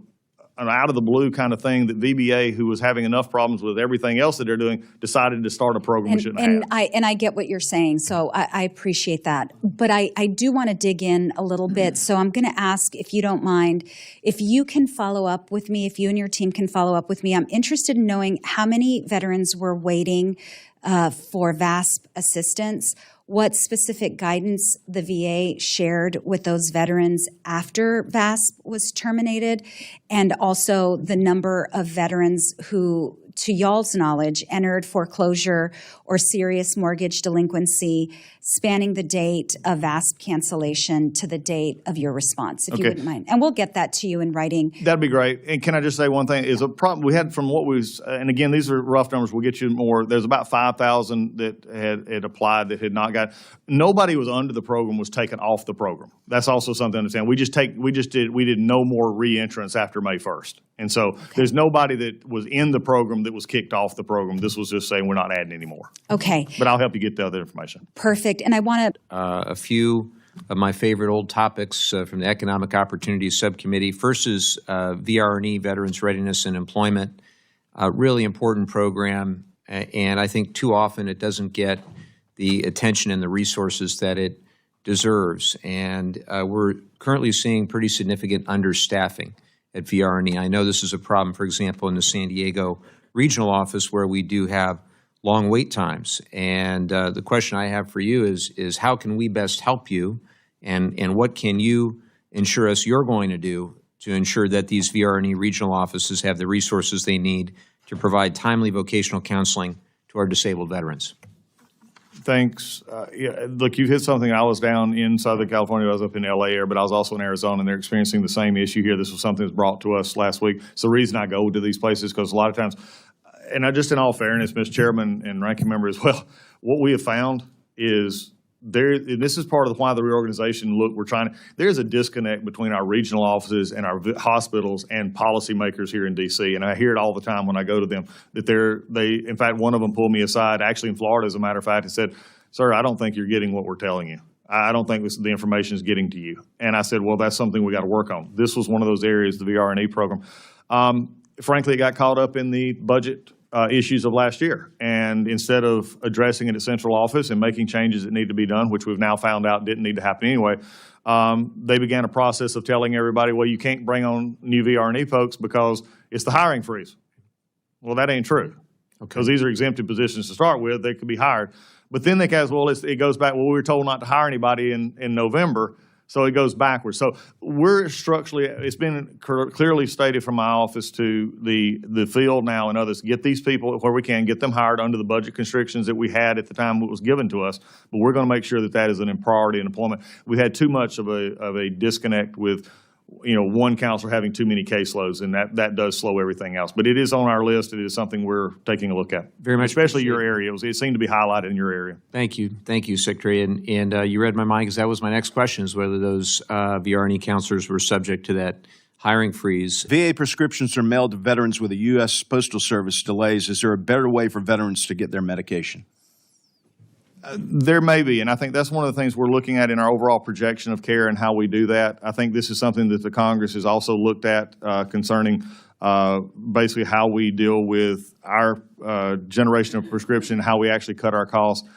an out-of-the-blue kind of thing that VBA, who was having enough problems with everything else that they're doing, decided to start a program we shouldn't have. I get what you're saying, so I appreciate that. But I do want to dig in a little bit, so I'm going to ask, if you don't mind, if you can follow up with me, if you and your team can follow up with me. I'm interested in knowing how many veterans were waiting for VASP assistance, what specific guidance the VA shared with those veterans after VASP was terminated, and also the number of veterans who, to y'all's knowledge, entered foreclosure or serious mortgage delinquency spanning the date of VASP cancellation to the date of your response, if you wouldn't mind. And we'll get that to you in writing. That'd be great. And can I just say one thing? Is a problem we had from what was, and again, these are rough numbers, we'll get you more. There's about 5,000 that had applied that had not got. Nobody was under the program was taken off the program. That's also something to understand. We did no more re-entrance after May 1st. And so there's nobody that was in the program that was kicked off the program. This was just saying we're not adding anymore. Okay. But I'll help you get the other information. Perfect. And I want to... A few of my favorite old topics from the Economic Opportunities Subcommittee. First is VRE, Veterans Readiness and Employment. Really important program, and I think too often it doesn't get the attention and the resources that it deserves. And we're currently seeing pretty significant understaffing at VRE. I know this is a problem, for example, in the San Diego regional office where we do have long wait times. And the question I have for you is how can we best help you, and what can you ensure us you're going to do to ensure that these VRE regional offices have the resources they need to provide timely vocational counseling to our disabled veterans? Thanks. Look, you hit something. I was down in Southern California. I was up in LA area, but I was also in Arizona, and they're experiencing the same issue here. This was something that's brought to us last week. It's the reason I go to these places, because a lot of times, and I just in all fairness, Mr. Chairman and Ranking Member as well, what we have found is and this is part of why the reorganization, there's a disconnect between our regional offices and our hospitals and policymakers here in D.C., and I hear it all the time when I go to them, that in fact, one of them pulled me aside, actually in Florida, as a matter of fact, and said, "Sir, I don't think you're getting what we're telling you. I don't think the information is getting to you." And I said, well, that's something we got to work on. This was one of those areas, the VRE program. Frankly, it got caught up in the budget issues of last year. And instead of addressing it at central office and making changes that need to be done, which we've now found out didn't need to happen anyway, they began a process of telling everybody, well, you can't bring on new VRE folks because it's the hiring freeze. Well, that ain't true, because these are exempted positions to start with. They could be hired. But then they guys, well, it goes back, well, we were told not to hire anybody in November, so it goes backwards. So we're structurally, it's been clearly stated from my office to the field now and others, get these people where we can, get them hired under the budget constrictions that we had at the time it was given to us, but we're going to make sure that that is a priority in employment. We had too much of a disconnect with one counselor having too many caseloads, and that does slow everything else. But it is on our list. It is something we're taking a look at. Very much especially your appreciate area. It seemed to be highlighted in your area. Thank you, Secretary. And you read my mind, because that was my next question, is whether those VRNE counselors were subject to that hiring freeze. VA prescriptions are mailed to veterans with the U.S. Postal Service delays. Is there a better way for veterans to get their medication? There may be, and I think that's one of the things we're looking at in our overall projection of care and how we do that. I think this is something that the Congress has also looked at concerning basically how we deal with our generation of prescription, how we actually cut our costs.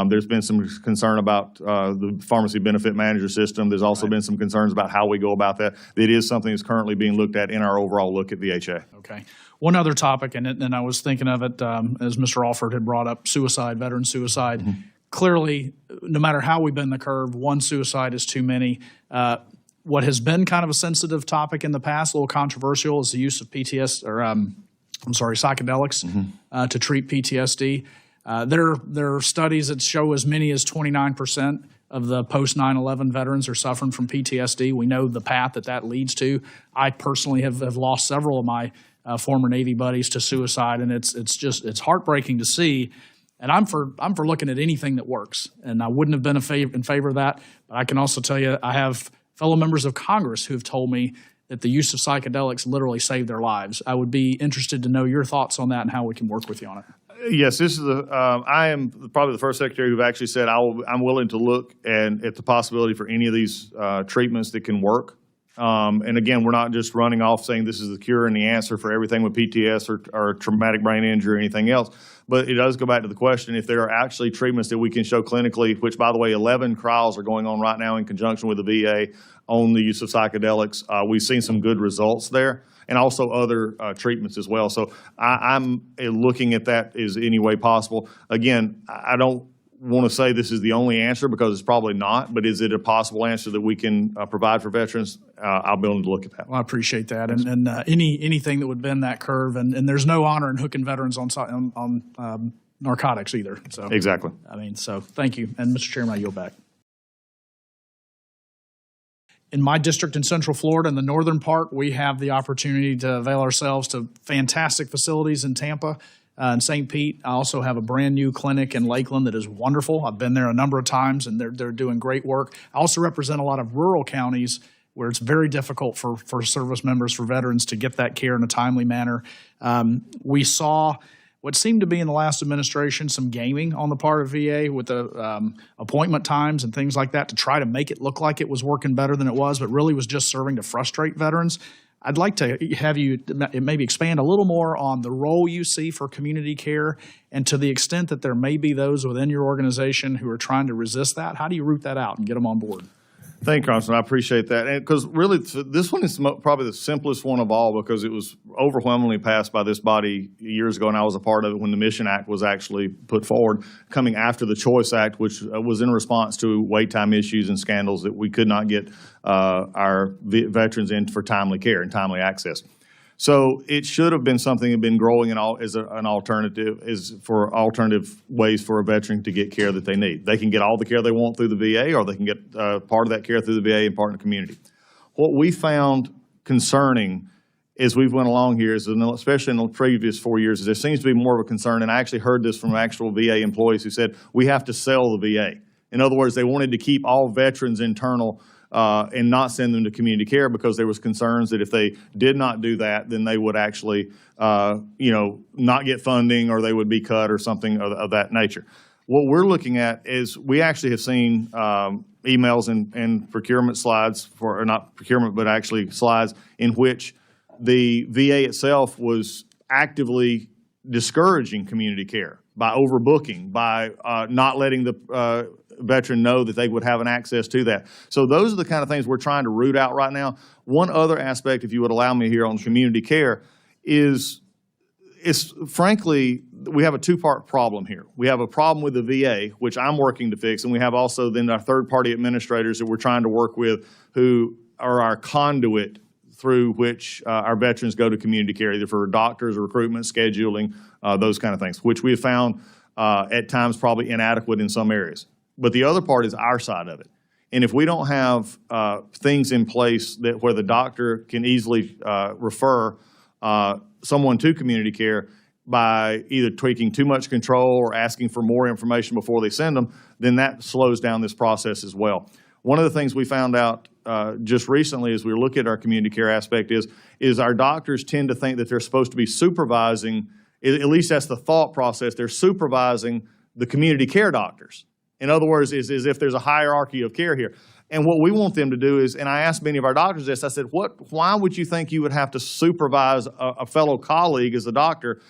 There's been some concern about the pharmacy benefit manager system. There's also been some concerns about how we go about that. It is something that's currently being looked at in our overall look at VHA. Okay. One other topic, and I was thinking of it as Mr. Alford had brought up, suicide, veteran suicide. Mm-hmm. Clearly, no matter how we bend the curve, one suicide is too many. What has been kind of a sensitive topic in the past, a little controversial, is the use of psychedelics to treat PTSD. There are studies that show as many as 29% of the post 9/11 veterans are suffering from PTSD. We know the path that leads to. I personally have lost several of my former Navy buddies to suicide, and it's heartbreaking to see. And I'm for looking at anything that works, and I wouldn't have been in favor of that. But I can also tell you, I have fellow members of Congress who have told me that the use of psychedelics literally saved their lives. I would be interested to know your thoughts on that and how we can work with you on it. Yes, this is I am probably the first secretary who've actually said I'm willing to look at the possibility for any of these treatments that can work. And again, we're not just running off saying this is the cure and the answer for everything with PTS or traumatic brain injury or anything else. But it does go back to the question, if there are actually treatments that we can show clinically, which, by the way, 11 trials are going on right now in conjunction with the VA on the use of psychedelics. We've seen some good results there, and also other treatments as well. So I'm looking at that as any way possible. Again, I don't want to say this is the only answer, because it's probably not, but is it a possible answer that we can provide for veterans? I'll be able to look at that. Well, I appreciate that, and anything that would bend that curve, and there's no honor in hooking veterans on narcotics either. So exactly. So thank you, and Mr. Chairman, I yield back. In my district in Central Florida, in the northern part, we have the opportunity to avail ourselves to fantastic facilities in Tampa. In St. Pete, I also have a brand new clinic in Lakeland that is wonderful. I've been there a number of times, and they're doing great work. I also represent a lot of rural counties where it's very difficult for service members, for veterans, to get that care in a timely manner. We saw what seemed to be in the last administration some gaming on the part of VA with the appointment times and things like that to try to make it look like it was working better than it was, but really was just serving to frustrate veterans. I'd like to have you maybe expand a little more on the role you see for community care, and to the extent that there may be those within your organization who are trying to resist that. How do you root that out and get them on board? Thank you, Congressman. I appreciate that. Because really, this one is probably the simplest one of all, because it was overwhelmingly passed by this body years ago, and I was a part of it when the Mission Act was actually put forward, coming after the Choice Act, which was in response to wait time issues and scandals that we could not get our veterans in for timely care and timely access. So it should have been something that had been growing as an alternative, for alternative ways for a veteran to get care that they need. They can get all the care they want through the VA, or they can get part of that care through the VA and part in the community. What we found concerning as we went along here, especially in the previous 4 years, is there seems to be more of a concern, and I actually heard this from actual VA employees who said, we have to sell the VA. In other words, they wanted to keep all veterans internal and not send them to community care, because there was concerns that if they did not do that, then they would actually, not get funding, or they would be cut, or something of that nature. What we're looking at is we actually have seen emails and procurement slides or not procurement, but actually slides in which the VA itself was actively discouraging community care by overbooking, by not letting the veteran know that they would have an access to that. So those are the kind of things we're trying to root out right now. One other aspect, if you would allow me here on community care, is frankly, we have a two-part problem here. We have a problem with the VA, which I'm working to fix, and we have also then our third-party administrators that we're trying to work with, who are our conduit through which our veterans go to community care, either for doctors, or recruitment, scheduling, those kind of things, which we have found at times probably inadequate in some areas. But the other part is our side of it. And if we don't have things in place that where the doctor can easily refer someone to community care by either taking too much control or asking for more information before they send them, then that slows down this process as well. One of the things we found out just recently as we look at our community care aspect is our doctors tend to think that they're supposed to be supervising, at least that's the thought process, they're supervising the community care doctors. In other words, is if there's a hierarchy of care here. And what we want them to do is, and I asked many of our doctors this, I said, why would you think you would have to supervise a fellow colleague as a doctor?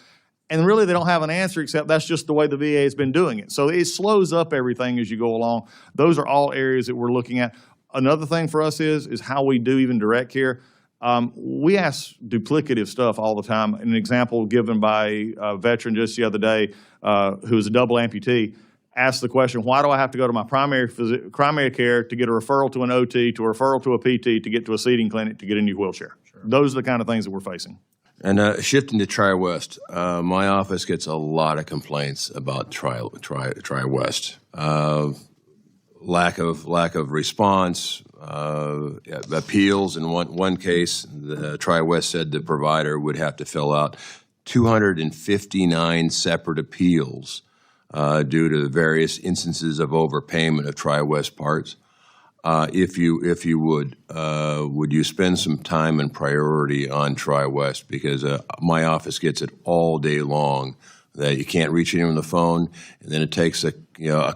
And really, they don't have an answer except that's just the way the VA has been doing it. So it slows up everything as you go along. Those are all areas that we're looking at. Another thing for us is how we do even direct care. We ask duplicative stuff all the time. An example given by a veteran just the other day who is a double amputee asked the question, why do I have to go to my primary care to get a referral to an OT, to a referral to a PT, to get to a seating clinic, to get in your wheelchair? Sure. Those are the kind of things that we're facing. And shifting to Tri-West, my office gets a lot of complaints about Tri-West. Lack of response, appeals. In one case, the Tri-West said the provider would have to fill out 259 separate appeals due to the various instances of overpayment of Tri-West parts. If you would you spend some time and priority on Tri-West, because my office gets it all day long that you can't reach anyone on the phone, and then it takes a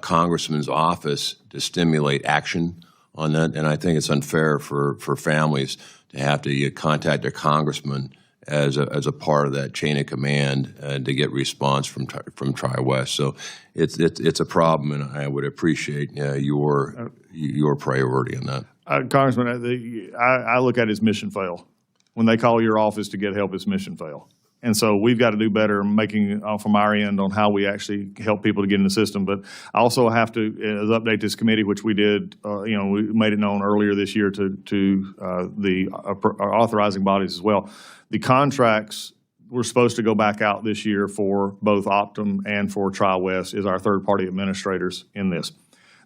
congressman's office to stimulate action on that, and I think it's unfair for families to have to contact their congressman as a part of that chain of command to get response from Tri-West. So it's a problem, and I would appreciate your priority on that. Congressman, I look at it as mission fail. When they call your office to get help, it's mission fail. And so we've got to do better making from our end on how we actually help people to get in the system. But I also have to update this committee, which we did, we made it known earlier this year to the authorizing bodies as well. The contracts were supposed to go back out this year for both Optum and for Tri-West as our third-party administrators in this.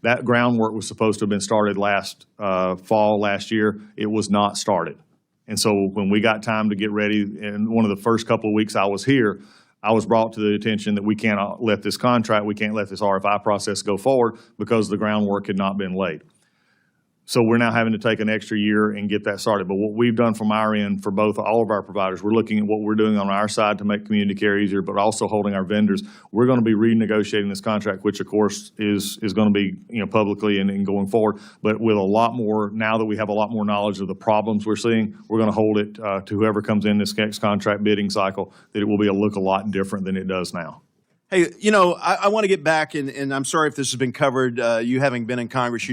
That groundwork was supposed to have been started last fall, last year. It was not started. And so when we got time to get ready, and one of the first couple of weeks I was here, I was brought to the attention that we cannot let this contract, we can't let this RFI process go forward because the groundwork had not been laid. So we're now having to take an extra year and get that started. But what we've done from our end for all of our providers, we're looking at what we're doing on our side to make community care easier, but also holding our vendors. We're going to be renegotiating this contract, which of course is going to be publicly and going forward. But with a lot more, now that we have a lot more knowledge of the problems we're seeing, we're going to hold it to whoever comes in this next contract bidding cycle, that it will look a lot different than it does now. Hey, I want to get back, and I'm sorry if this has been covered. You having been in Congress,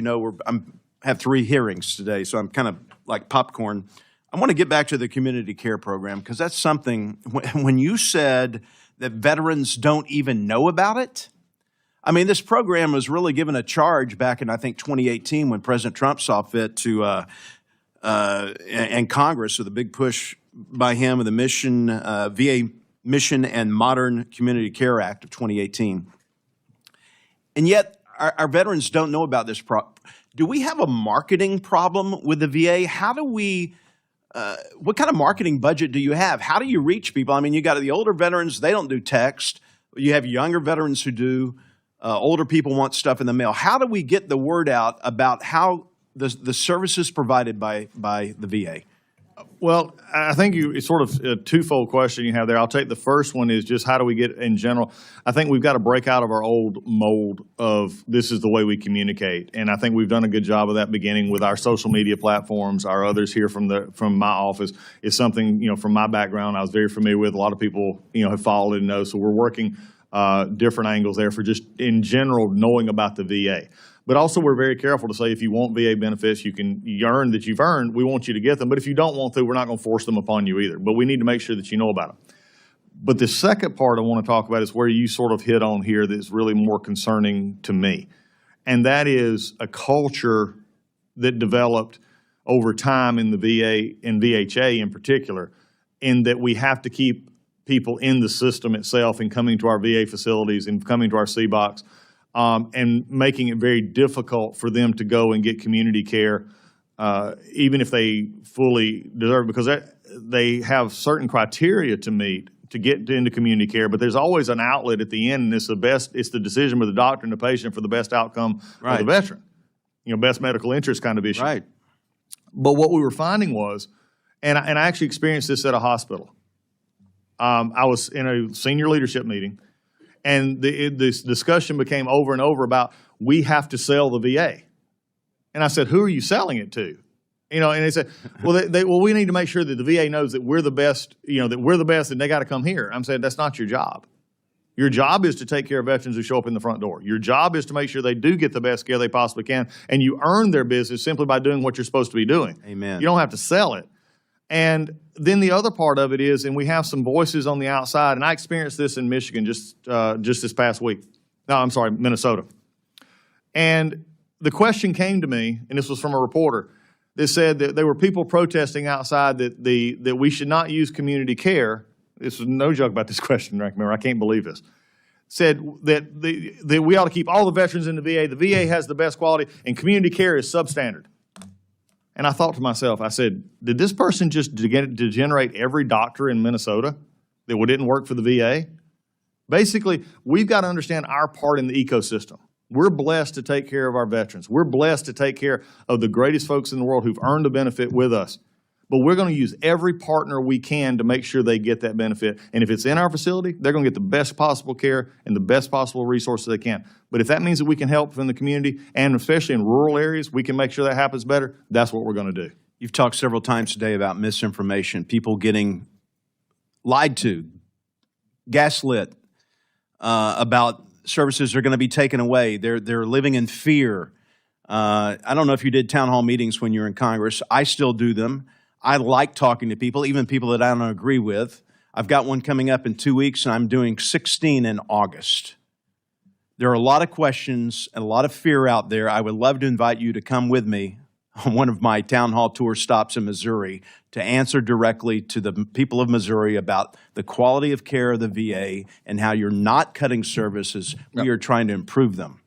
have 3 hearings today, so I'm kind of like popcorn. I want to get back to the community care program, because that's something, when you said that veterans don't even know about it, I mean, this program was really given a charge back in, I think, 2018 when President Trump saw fit to, and Congress, with a big push by him with the VA Mission and Modern Community Care Act of 2018. And yet, our veterans don't know about this Do we have a marketing problem with the VA? How do we, what kind of marketing budget do you have? How do you reach people? I mean, you got the older veterans, they don't do text. You have younger veterans who do. Older people want stuff in the mail. How do we get the word out about how the services provided by the VA? Well, I think it's sort of a twofold question you have there. I'll take the first one is just how do we get in general. I think we've got to break out of our old mold of this is the way we communicate. And I think we've done a good job of that beginning with our social media platforms. Our others here from my office is something, from my background I was very familiar with. A lot of people, have followed and know. So we're working different angles there for just in general knowing about the VA. But also we're very careful to say if you want VA benefits, you've earned, we want you to get them. But if you don't want to, we're not going to force them upon you either. But we need to make sure that you know about them. But the second part I want to talk about is where you sort of hit on here that's really more concerning to me. And that is a culture that developed over time in the VA and VHA in particular, in that we have to keep people in the system itself and coming to our VA facilities and coming to our CBOCs. and making it very difficult for them to go and get community care, even if they fully deserve it, because they have certain criteria to meet to get into community care, but there's always an outlet at the end, and it's the decision with the doctor and the patient for the best outcome of the veteran. Best medical interest kind of issue. Right. But what we were finding was, and I actually experienced this at a hospital. I was in a senior leadership meeting, and this discussion became over and over about, we have to sell the VA. And I said, who are you selling it to? And they said, well, we need to make sure that the VA knows that we're the best, that we're the best, and they got to come here. I'm saying, that's not your job. Your job is to take care of veterans who show up in the front door. Your job is to make sure they do get the best care they possibly can, and you earn their business simply by doing what you're supposed to be doing. Amen. You don't have to sell it. And then the other part of it is, and we have some voices on the outside, and I experienced this in Michigan just this past week. No, I'm sorry, Minnesota. And the question came to me, and this was from a reporter, that said that there were people protesting outside that we should not use community care. This was no joke about this question, right? Remember, I can't believe this. Said that we ought to keep all the veterans in the VA. The VA has the best quality, and community care is substandard. And I thought to myself, I said, did this person just degenerate every doctor in Minnesota that didn't work for the VA? Basically, we've got to understand our part in the ecosystem. We're blessed to take care of our veterans. We're blessed to take care of the greatest folks in the world who've earned a benefit with us. But we're going to use every partner we can to make sure they get that benefit. And if it's in our facility, they're going to get the best possible care and the best possible resources they can. But if that means that we can help in the community, and especially in rural areas, we can make sure that happens better, that's what we're going to do. You've talked several times today about misinformation, people getting lied to, gaslit about services are going to be taken away. They're living in fear. I don't know if you did town hall meetings when you were in Congress. I still do them. I like talking to people, even people that I don't agree with. I've got one coming up in 2 weeks, and I'm doing 16 in August. There are a lot of questions and a lot of fear out there. I would love to invite you to come with me on one of my town hall tour stops in Missouri to answer directly to the people of Missouri about the quality of care of the VA and how you're not cutting services. We are trying to improve them.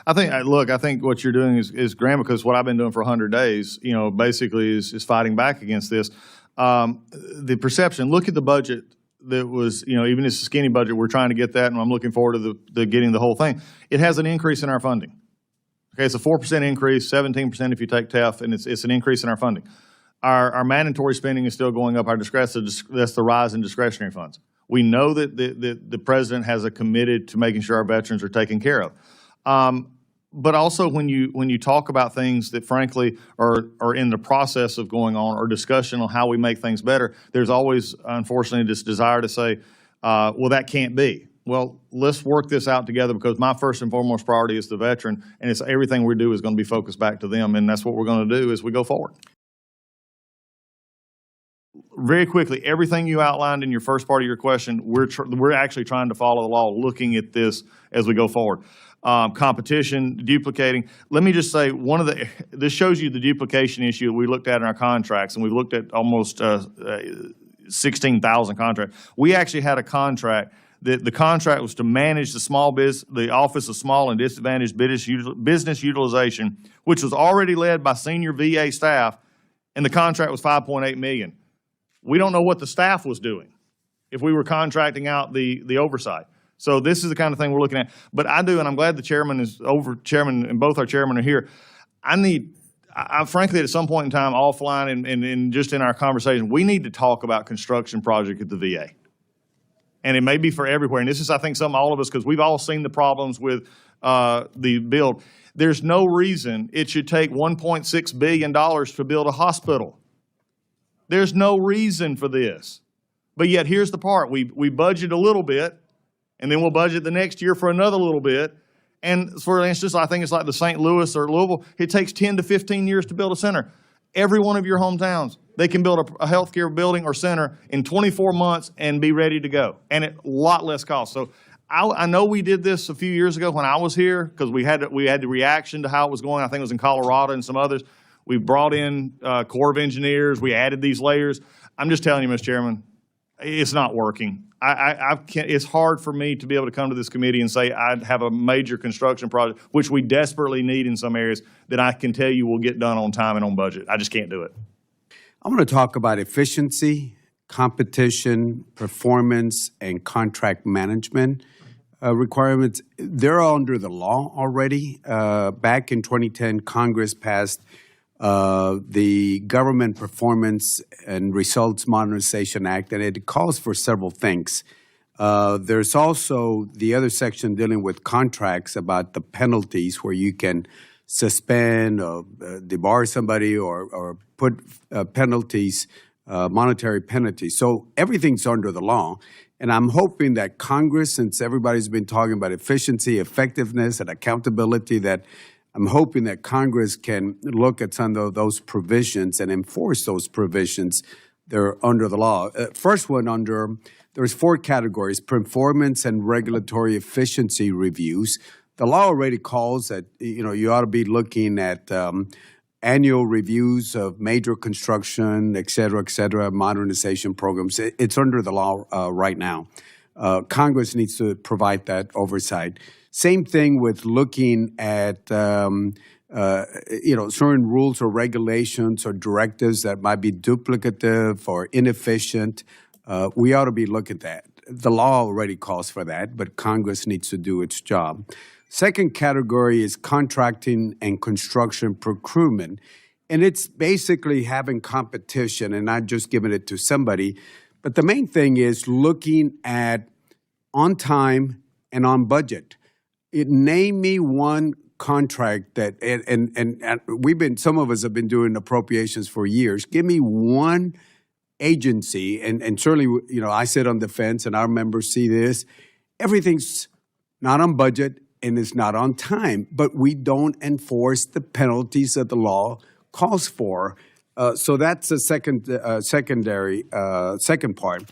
I think what you're doing is grand, because what I've been doing for 100 days, basically is fighting back against this. The perception, look at the budget that was, even this skinny budget, we're trying to get that, and I'm looking forward to getting the whole thing. It has an increase in our funding. Okay, it's a 4% increase, 17% if you take TEF, and it's an increase in our funding. Our mandatory spending is still going up. That's the rise in discretionary funds. We know that the president has committed to making sure our veterans are taken care of. But also when you talk about things that frankly are in the process of going on, or discussion on how we make things better, there's always, unfortunately, this desire to say, well, that can't be. Well, let's work this out together, because my first and foremost priority is the veteran, and it's everything we do is going to be focused back to them, and that's what we're going to do as we go forward. Very quickly, everything you outlined in your first part of your question, we're actually trying to follow the law, looking at this as we go forward. Competition, duplicating. Let me just say, this shows you the duplication issue that we looked at in our contracts, and we've looked at almost 16,000 contracts. We actually had a contract that the contract was to manage the Office of Small and Disadvantaged Business Utilization, which was already led by senior VA staff, and the contract was $5.8 million. We don't know what the staff was doing if we were contracting out the oversight. So this is the kind of thing we're looking at. But I do, and I'm glad the chairman and both our chairmen are here. I frankly, at some point in time, offline and just in our conversation, we need to talk about construction project at the VA. And it may be for everywhere. And this is, I think, something all of us, because we've all seen the problems with the build. There's no reason it should take $1.6 billion to build a hospital. There's no reason for this. But yet, here's the part. We budget a little bit, and then we'll budget the next year for another little bit. And for instance, I think it's like the St. Louis or Louisville, it takes 10 to 15 years to build a center. Every one of your hometowns, they can build a healthcare building or center in 24 months and be ready to go, and at a lot less cost. So I know we did this a few years ago when I was here, because we had the reaction to how it was going. I think it was in Colorado and some others. We brought in Corps of Engineers. We added these layers. I'm just telling you, Mr. Chairman, It's not working. I can't, it's hard for me to be able to come to this committee and say I have a major construction project, which we desperately need in some areas, that I can tell you will get done on time and on budget. I just can't do it. I'm going to talk about efficiency, competition, performance, and contract management requirements. They're under the law already. Back in 2010, Congress passed the Government Performance and Results Modernization Act, and it calls for several things. There's also the other section dealing with contracts about the penalties, where you can suspend or debar somebody or put penalties, monetary penalties. So everything's under the law. And I'm hoping that Congress, since everybody's been talking about efficiency, effectiveness, and accountability, that I'm hoping that Congress can look at some of those provisions and enforce those provisions. They're under the law. First one there's 4 categories: performance and regulatory efficiency reviews. The law already calls that, you ought to be looking at annual reviews of major construction, et cetera, modernization programs. It's under the law right now. Congress needs to provide that oversight. Same thing with looking at, certain rules or regulations or directives that might be duplicative or inefficient. We ought to be looking at that. The law already calls for that, but Congress needs to do its job. Second category is contracting and construction procurement. And it's basically having competition and not just giving it to somebody. But the main thing is looking at on time and on budget. Name me one contract that, and some of us have been doing appropriations for years. Give me one agency, and certainly, I sit on the fence and our members see this. Everything's not on budget and it's not on time, but we don't enforce the penalties that the law calls for. So that's the second part.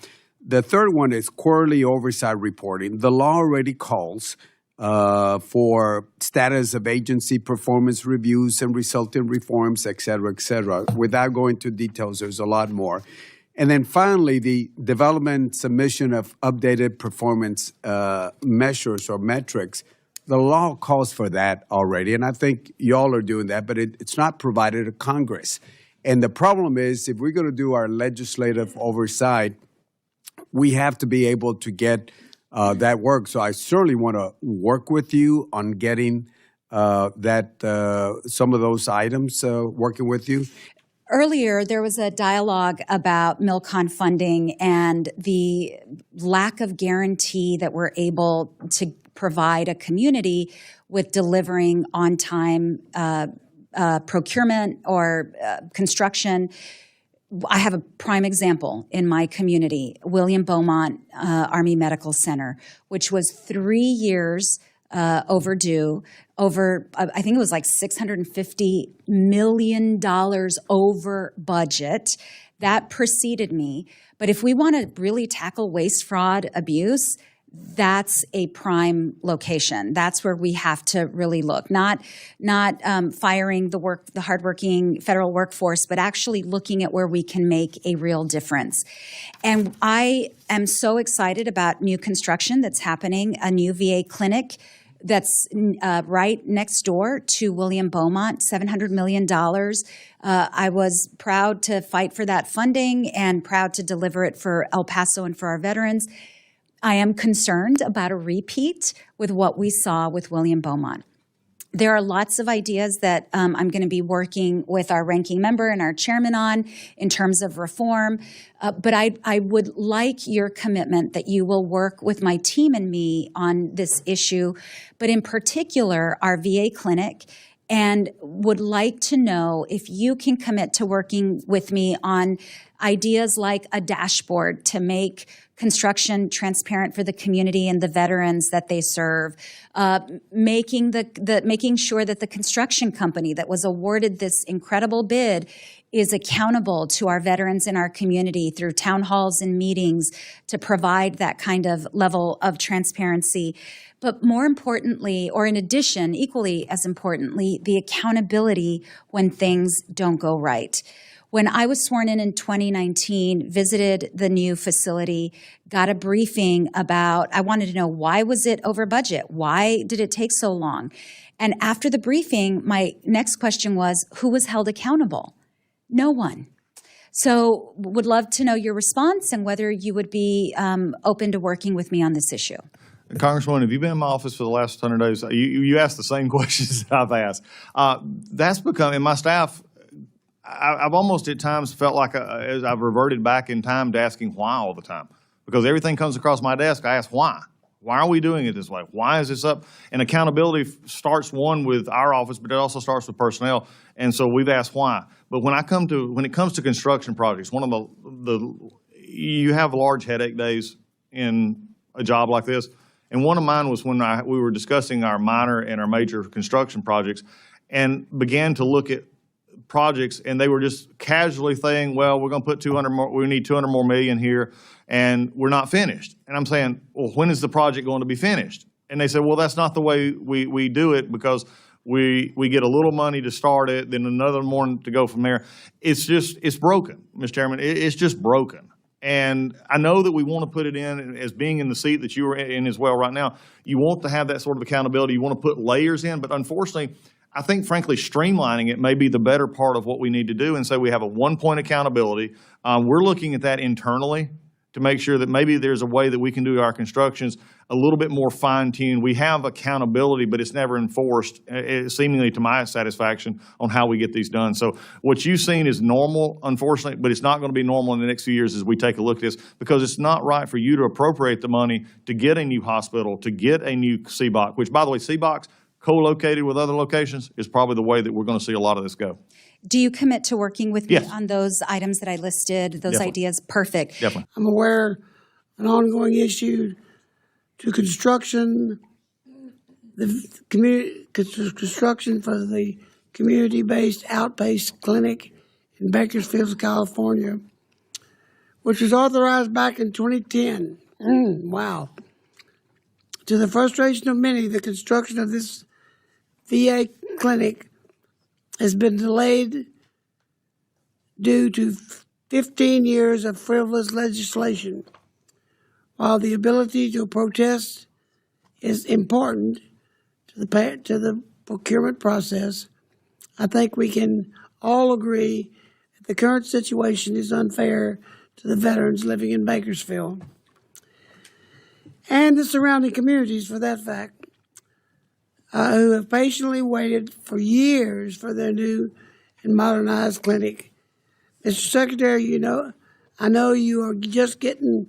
The third one is quarterly oversight reporting. The law already calls for status of agency performance reviews and resulting reforms, et cetera, et cetera. Without going into details, there's a lot more. And then finally, the development submission of updated performance measures or metrics. The law calls for that already, and I think y'all are doing that, but it's not provided to Congress. And the problem is, if we're going to do our legislative oversight, we have to be able to get that work. So I certainly want to work with you on getting some of those items, working with you. Earlier, there was a dialogue about MILCON funding and the lack of guarantee that we're able to provide a community with delivering on-time procurement or construction. I have a prime example in my community, William Beaumont Army Medical Center, which was 3 years overdue, I think it was like $650 million over budget. That preceded me. But if we want to really tackle waste, fraud, abuse, that's a prime location. That's where we have to really look, not firing the hardworking federal workforce, but actually looking at where we can make a real difference. And I am so excited about new construction that's happening, a new VA clinic that's right next door to William Beaumont, $700 million. I was proud to fight for that funding and proud to deliver it for El Paso and for our veterans. I am concerned about a repeat with what we saw with William Beaumont. There are lots of ideas that I'm going to be working with our ranking member and our chairman on in terms of reform. But I would like your commitment that you will work with my team and me on this issue, but in particular, our VA clinic, and would like to know if you can commit to working with me on ideas like a dashboard to make construction transparent for the community and the veterans that they serve, making sure that the construction company that was awarded this incredible bid is accountable to our veterans in our community through town halls and meetings to provide that kind of level of transparency. But more importantly, or in addition, equally as importantly, the accountability when things don't go right. When I was sworn in 2019, visited the new facility, got a briefing about, I wanted to know, why was it over budget? Why did it take so long? And after the briefing, my next question was, who was held accountable? No one. So would love to know your response and whether you would be open to working with me on this issue. Congresswoman, have you been in my office for the last 100 days? You asked the same questions that I've asked. That's become, and my staff, I've almost at times felt like as I've reverted back in time to asking why all the time. Because everything comes across my desk, I ask why. Why are we doing it this way? Why is this up? And accountability starts, one, with our office, but it also starts with personnel. And so we've asked why. But when it comes to construction projects, one of you have large headache days in a job like this. And one of mine was when we were discussing our minor and our major construction projects and began to look at projects, and they were just casually saying, well, we're going to put 200 more, we need 200 more million here, and we're not finished. And I'm saying, well, when is the project going to be finished? And they said, well, that's not the way we do it, because we get a little money to start it, then another more to go from there. It's broken, Mr. Chairman. It's just broken. And I know that we want to put it in as being in the seat that you are in as well right now. You want to have that sort of accountability. You want to put layers in, but unfortunately, I think, frankly, streamlining it may be the better part of what we need to do, and so we have a one-point accountability. We're looking at that internally to make sure that maybe there's a way that we can do our constructions a little bit more fine-tuned. We have accountability, but it's never enforced, seemingly to my satisfaction, on how we get these done. So what you've seen is normal, unfortunately, but it's not going to be normal in the next few years as we take a look at this, because it's not right for you to appropriate the money to get a new hospital, to get a new CBOC, which, by the way, CBOCs, co-located with other locations, is probably the way that we're going to see a lot of this go. Do you commit to working with me Yes. on those items that I listed, those Definitely. ideas? Perfect. Definitely. I'm aware of an ongoing issue to construction, the construction for the community-based outpatient clinic in Bakersfield, California, which was authorized back in 2010. Wow. To the frustration of many, the construction of this VA clinic has been delayed due to 15 years of frivolous legislation. While the ability to protest is important to the procurement process, I think we can all agree that the current situation is unfair to the veterans living in Bakersfield and the surrounding communities, for that fact, who have patiently waited for years for their new and modernized clinic. Mr. Secretary, I know you are just getting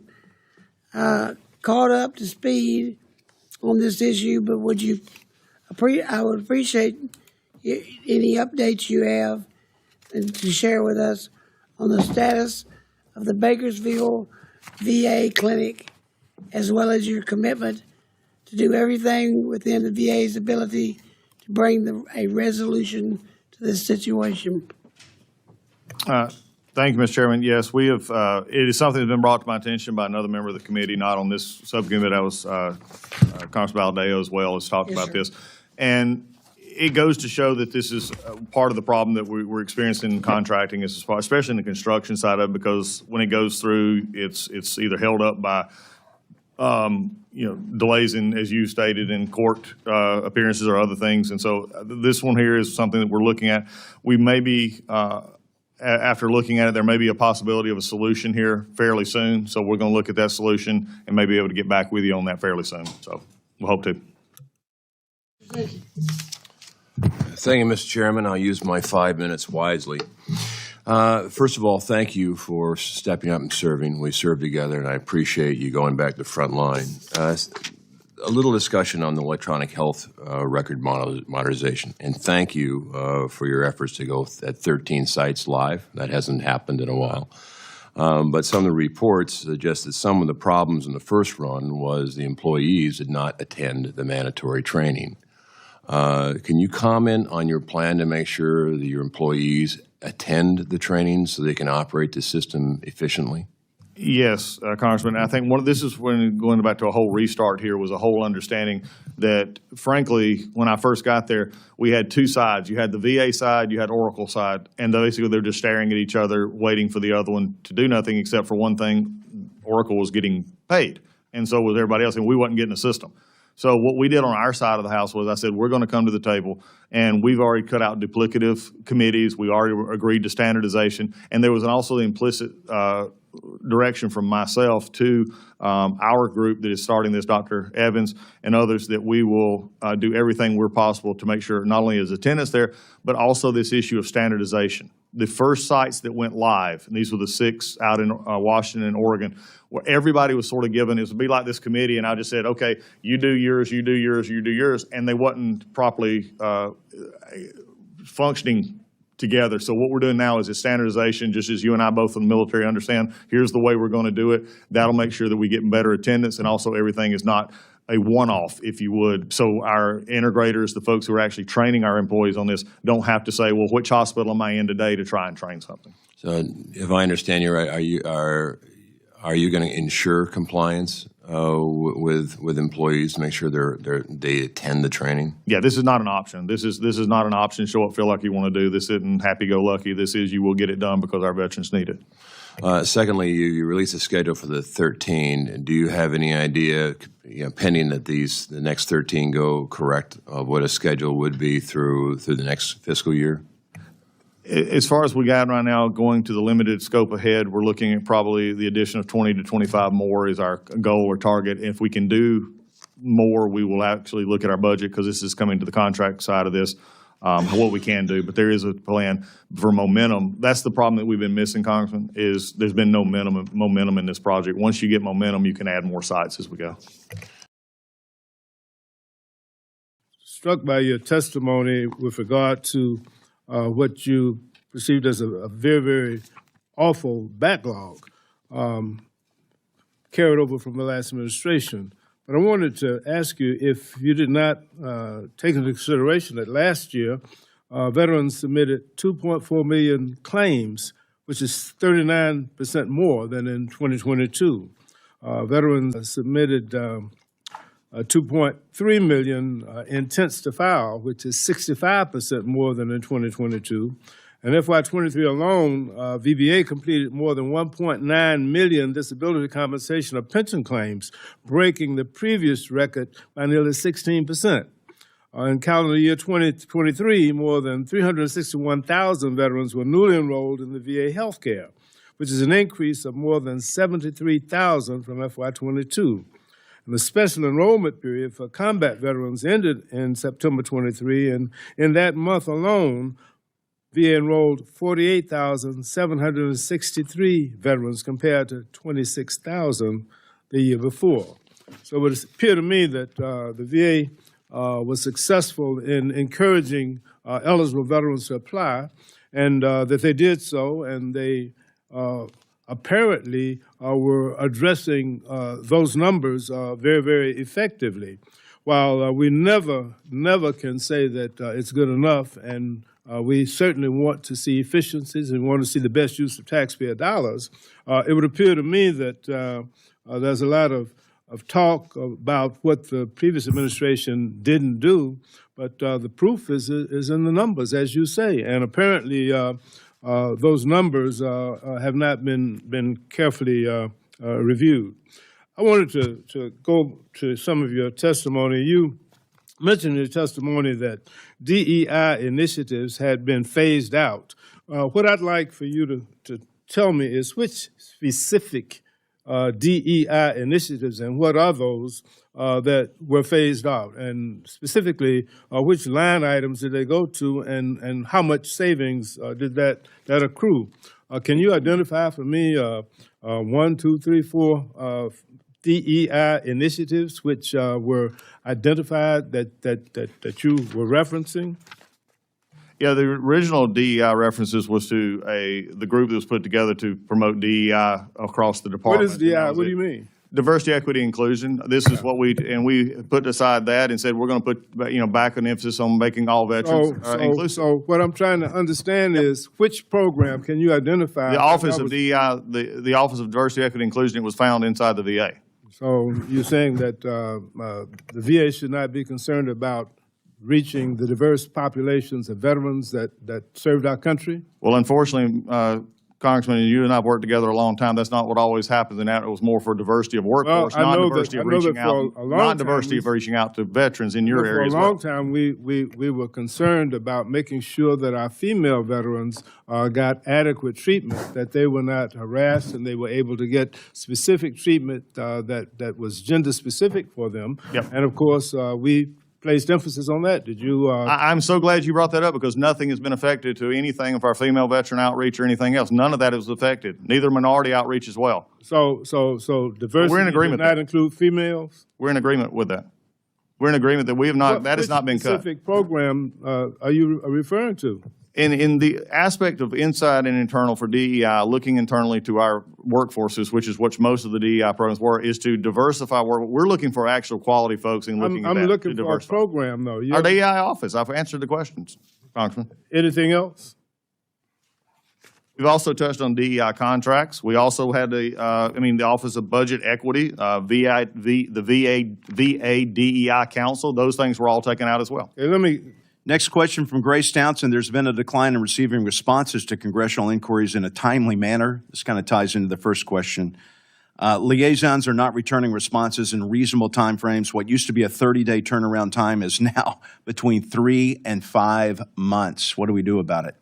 caught up to speed on this issue, but I would appreciate any updates you have and to share with us on the status of the Bakersfield VA clinic, as well as your commitment to do everything within the VA's ability to bring a resolution to this situation. Thank you, Mr. Chairman. Yes, we have. It is something that's been brought to my attention by another member of the committee, not on this subcommittee, but I was Congressman Baldeo as well has talked about this. And it goes to show that this is part of the problem that we're experiencing in contracting, especially in the construction side of it, because when it goes through, it's either held up by delays in, as you stated, in court appearances or other things. And so this one here is something that we're looking at. We may be, after looking at it, there may be a possibility of a solution here fairly soon. So we're going to look at that solution and may be able to get back with you on that fairly soon. So we'll hope to. Thank you. Thank you, Mr. Chairman. I'll use my 5 minutes wisely. First of all, thank you for stepping up and serving. We served together, and I appreciate you going back to the front line. A little discussion on the electronic health record modernization, and thank you for your efforts to go at 13 sites live. That hasn't happened in a while. But some of the reports suggest that some of the problems in the first run was the employees did not attend the mandatory training. Can you comment on your plan to make sure that your employees attend the training so they can operate the system efficiently? Yes, Congressman. I think this is when going back to a whole restart here was a whole understanding that, frankly, when I first got there, we had two sides. You had the VA side, you had Oracle side, and basically they're just staring at each other, waiting for the other one to do nothing except for one thing: Oracle was getting paid, and so was everybody else, and we wasn't getting a system. So what we did on our side of the house was I said, we're going to come to the table, and we've already cut out duplicative committees. We already agreed to standardization, and there was also the implicit direction from myself to our group that is starting this, Dr. Evans and others, that we will do everything we're possible to make sure not only is attendance there, but also this issue of standardization. The first sites that went live, and these were the 6 out in Washington and Oregon, where everybody was sort of given, it would be like this committee, and I just said, okay, you do yours, you do yours, you do yours, and they wasn't properly functioning together. So what we're doing now is a standardization, just as you and I both in the military understand, here's the way we're going to do it. That'll make sure that we get better attendance, and also everything is not a one-off, if you would. So our integrators, the folks who are actually training our employees on this, don't have to say, well, which hospital am I in today to try and train something. So if I understand you right, are you going to ensure compliance with employees to make sure they attend the training? Yeah, this is not an option. This is not an option. Show up, feel like you want to do. This isn't happy-go-lucky. This is you will get it done because our veterans need it. Secondly, you released a schedule for the 13. Do you have any idea, pending that the next 13 go correct, of what a schedule would be through the next fiscal year? As far as we got right now, going to the limited scope ahead, we're looking at probably the addition of 20 to 25 more is our goal or target. If we can do more, we will actually look at our budget, because this is coming to the contract side of this, what we can do. But there is a plan for momentum. That's the problem that we've been missing, Congressman, is there's been no momentum in this project. Once you get momentum, you can add more sites as we go. Struck by your testimony with regard to what you perceived as a very, very awful backlog carried over from the last administration. But I wanted to ask you if you did not take into consideration that last year veterans submitted 2.4 million claims, which is 39% more than in 2022. Veterans submitted 2.3 million intents to file, which is 65% more than in 2022. In FY23 alone, VBA completed more than 1.9 million disability compensation or pension claims, breaking the previous record by nearly 16%. In calendar year 2023, more than 361,000 veterans were newly enrolled in the VA healthcare, which is an increase of more than 73,000 from FY22. And the special enrollment period for combat veterans ended in September 23, and in that month alone, VA enrolled 48,763 veterans compared to 26,000 the year before. So it would appear to me that the VA was successful in encouraging eligible veterans to apply, and that they did so, and they apparently were addressing those numbers very, very effectively. While we never can say that it's good enough, and we certainly want to see efficiencies and want to see the best use of taxpayer dollars, it would appear to me that there's a lot of talk about what the previous administration didn't do, but the proof is in the numbers, as you say, and apparently those numbers have not been carefully reviewed. I wanted to go to some of your testimony. You mentioned in your testimony that DEI initiatives had been phased out. What I'd like for you to tell me is which specific DEI initiatives and what are those that were phased out, and specifically which line items did they go to, and how much savings did that accrue? Can you identify for me 1, 2, 3, 4 DEI initiatives which were identified that you were referencing? Yeah, the original DEI references was to the group that was put together to promote DEI across the department. What is DEI? What do you mean? Diversity, equity, inclusion. This is what we put aside that and said we're going to put, back an emphasis on making all veterans inclusive. So what I'm trying to understand is which program can you identify? The Office of DEI, the Office of Diversity, Equity, Inclusion, it was found inside the VA. So you're saying that the VA should not be concerned about reaching the diverse populations of veterans that served our country? Well, unfortunately, Congressman, you and I have worked together a long time. That's not what always happens, and that it was more for diversity of workforce, not diversity of reaching out, not diversity of reaching out to veterans in your area. For a long time, we were concerned about making sure that our female veterans got adequate treatment, that they were not harassed, and they were able to get specific treatment that was gender specific for them. Yep. And of course, we placed emphasis on that. Did you? I'm so glad you brought that up because nothing has been affected to anything of our female veteran outreach or anything else. None of that is affected. Neither minority outreach as well. So diversity we're in agreement does not include females? We're in agreement with that. We're in agreement that we have not. That has not been cut. What specific program are you referring to? In the aspect of inside and internal for DEI, looking internally to our workforces, which is what most of the DEI programs were, is to diversify work. We're looking for actual quality folks and looking at that. I'm looking for a program, though. Our DEI office. I've answered the questions, Congressman. Anything else? We've also touched on DEI contracts. We also had the Office of Budget Equity, the VA DEI Council. Those things were all taken out as well. Hey, Next question from Grace Townsend. There's been a decline in receiving responses to congressional inquiries in a timely manner. This kind of ties into the first question. Liaisons are not returning responses in reasonable timeframes. What used to be a 30-day turnaround time is now between 3 and 5 months. What do we do about it?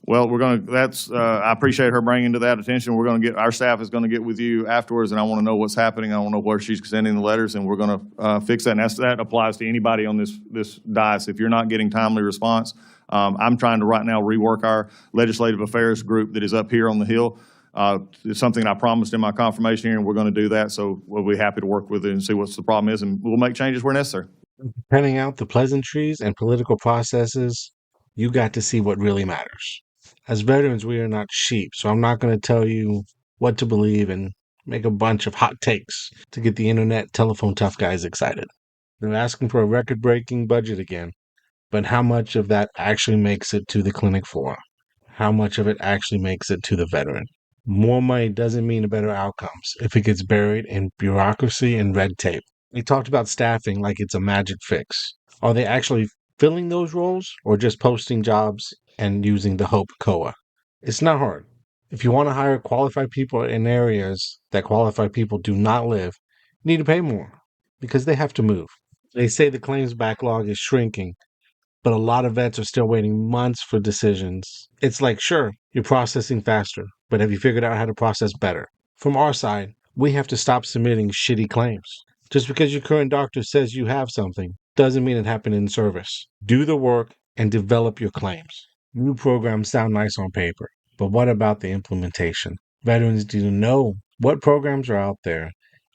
Well, I appreciate her bringing to that attention. Our staff is going to get with you afterwards, and I want to know what's happening. I want to know where she's sending the letters, and we're going to fix that. And that applies to anybody on this dais. If you're not getting timely response, I'm trying to right now rework our legislative affairs group that is up here on the Hill. It's something I promised in my confirmation here, and we're going to do that. So we'll be happy to work with it and see what the problem is, and we'll make changes where necessary. Penning out the pleasantries and political processes, you got to see what really matters. As veterans, we are not sheep, so I'm not going to tell you what to believe and make a bunch of hot takes to get the internet telephone tough guys excited. They're asking for a record-breaking budget again, but how much of that actually makes it to the clinic floor? How much of it actually makes it to the veteran? More money doesn't mean better outcomes if it gets buried in bureaucracy and red tape. They talked about staffing like it's a magic fix. Are they actually filling those roles or just posting jobs and using the Hope COA? It's not hard. If you want to hire qualified people in areas that qualified people do not live, you need to pay more because they have to move. They say the claims backlog is shrinking, but a lot of vets are still waiting months for decisions. It's like, sure, you're processing faster, but have you figured out how to process better? From our side, we have to stop submitting shitty claims. Just because your current doctor says you have something doesn't mean it happened in service. Do the work and develop your claims. New programs sound nice on paper, but what about the implementation? Veterans need to know what programs are out there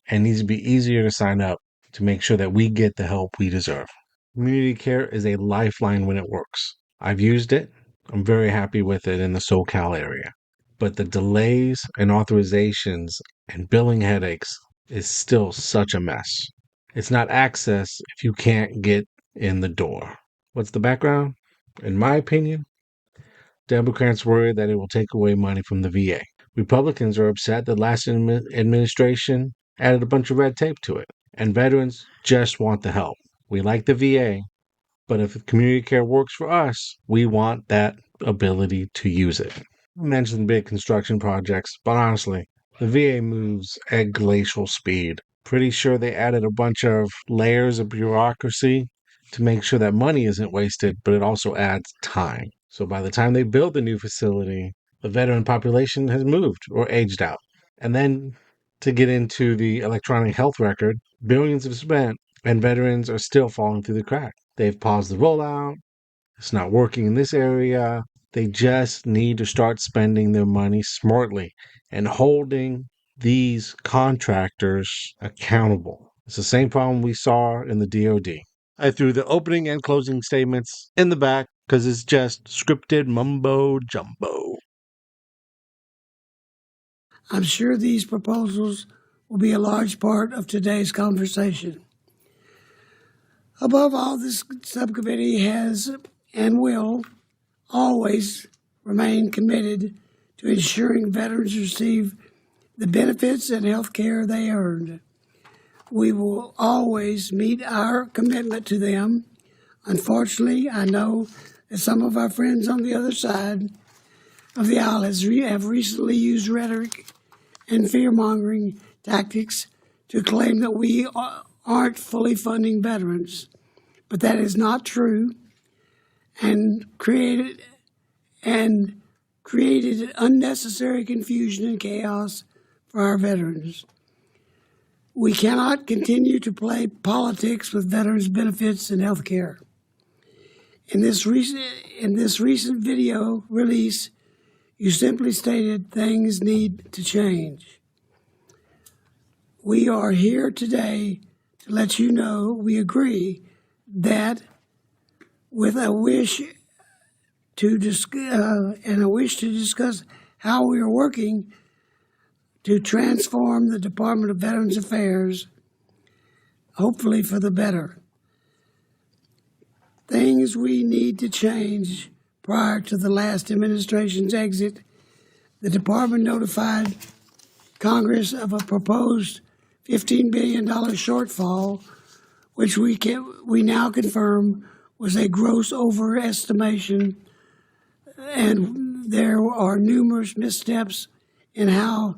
and needs to be easier to sign up to make sure that we get the help we deserve. Community care is a lifeline when it works. I've used it. I'm very happy with it in the SoCal area. But the delays and authorizations and billing headaches is still such a mess. It's not access if you can't get in the door. What's the background? In my opinion, Democrats worry that it will take away money from the VA. Republicans are upset that last administration added a bunch of red tape to it. And veterans just want the help. We like the VA, but if community care works for us, we want that ability to use it. I mentioned big construction projects, but honestly, the VA moves at glacial speed. Pretty sure they added a bunch of layers of bureaucracy to make sure that money isn't wasted, but it also adds time. So by the time they build the new facility, the veteran population has moved or aged out. And then to get into the electronic health record, billions have spent, and veterans are still falling through the crack. They've paused the rollout. It's not working in this area. They just need to start spending their money smartly and holding these contractors accountable. It's the same problem we saw in the DoD. I threw the opening and closing statements in the back because it's just scripted mumbo jumbo. I'm sure these proposals will be a large part of today's conversation. Above all, this subcommittee has and will always remain committed to ensuring veterans receive the benefits and health care they earned. We will always meet our commitment to them. Unfortunately, I know that some of our friends on the other side of the aisle have recently used rhetoric and fear-mongering tactics to claim that we aren't fully funding veterans. But that is not true, and created unnecessary confusion and chaos for our veterans. We cannot continue to play politics with veterans' benefits and health care. In this recent video release, you simply stated things need to change. We are here today to let you know we agree that with a wish to discuss how we are working to transform the Department of Veterans Affairs, hopefully for the better. Things we need to change prior to the last administration's exit. The department notified Congress of a proposed $15 billion shortfall, which we now confirm was a gross overestimation, and there are numerous missteps in how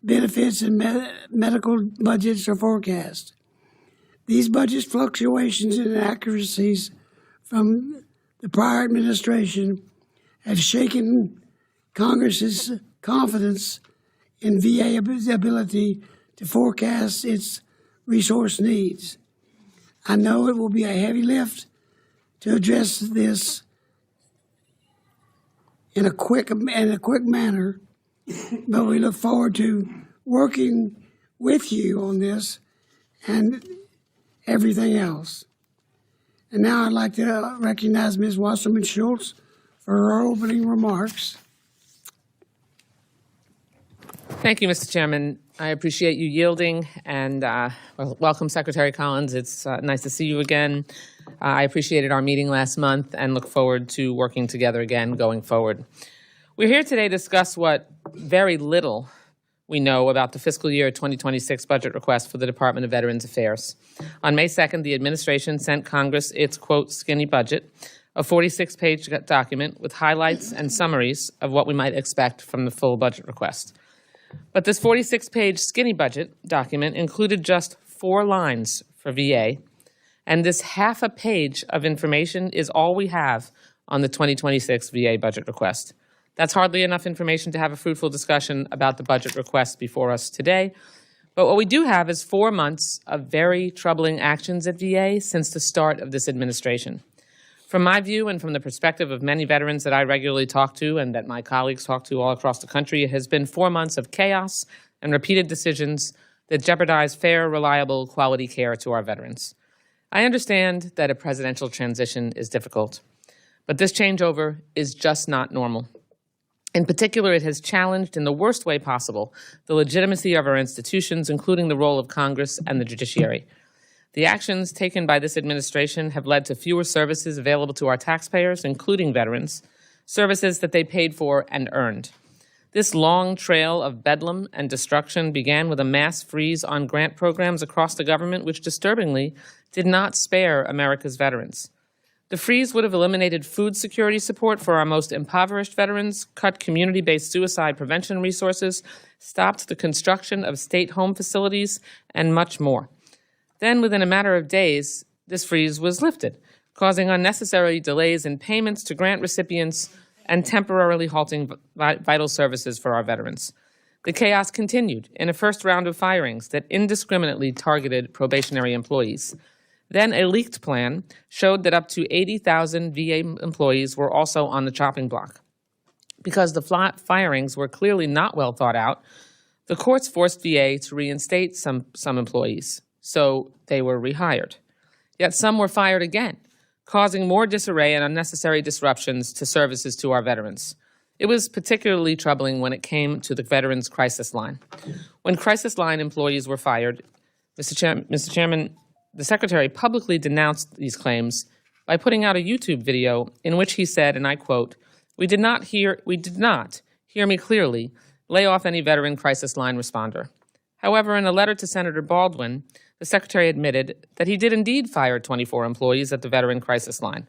benefits and medical budgets are forecast. These budget fluctuations and inaccuracies from the prior administration have shaken Congress's confidence in VA's ability to forecast its resource needs. I know it will be a heavy lift to address this in a quick manner, but we look forward to working with you on this and everything else. And now I'd like to recognize Ms. Wasserman Schultz for her opening remarks. Thank you, Mr. Chairman. I appreciate you yielding, and welcome, Secretary Collins. It's nice to see you again. I appreciated our meeting last month and look forward to working together again going forward. We're here today to discuss what very little we know about the fiscal year 2026 budget request for the Department of Veterans Affairs. On May 2nd, the administration sent Congress its, quote, skinny budget, a 46-page document with highlights and summaries of what we might expect from the full budget request. But this 46-page skinny budget document included just 4 lines for VA, and this half a page of information is all we have on the 2026 VA budget request. That's hardly enough information to have a fruitful discussion about the budget request before us today. But what we do have is 4 months of very troubling actions at VA since the start of this administration. From my view and from the perspective of many veterans that I regularly talk to and that my colleagues talk to all across the country, it has been 4 months of chaos and repeated decisions that jeopardize fair, reliable, quality care to our veterans. I understand that a presidential transition is difficult, but this changeover is just not normal. In particular, it has challenged in the worst way possible the legitimacy of our institutions, including the role of Congress and the judiciary. The actions taken by this administration have led to fewer services available to our taxpayers, including veterans, services that they paid for and earned. This long trail of bedlam and destruction began with a mass freeze on grant programs across the government, which disturbingly did not spare America's veterans. The freeze would have eliminated food security support for our most impoverished veterans, cut community-based suicide prevention resources, stopped the construction of state home facilities, and much more. Then, within a matter of days, this freeze was lifted, causing unnecessary delays in payments to grant recipients and temporarily halting vital services for our veterans. The chaos continued in a first round of firings that indiscriminately targeted probationary employees. Then a leaked plan showed that up to 80,000 VA employees were also on the chopping block. Because the firings were clearly not well thought out, the courts forced VA to reinstate some employees, so they were rehired. Yet some were fired again, causing more disarray and unnecessary disruptions to services to our veterans. It was particularly troubling when it came to the Veterans Crisis Line. When Crisis Line employees were fired, Mr. Chairman, the Secretary publicly denounced these claims by putting out a YouTube video in which he said, and I quote, we did not hear me clearly, lay off any veteran crisis line responder. However, in a letter to Senator Baldwin, the Secretary admitted that he did indeed fire 24 employees at the veteran crisis line.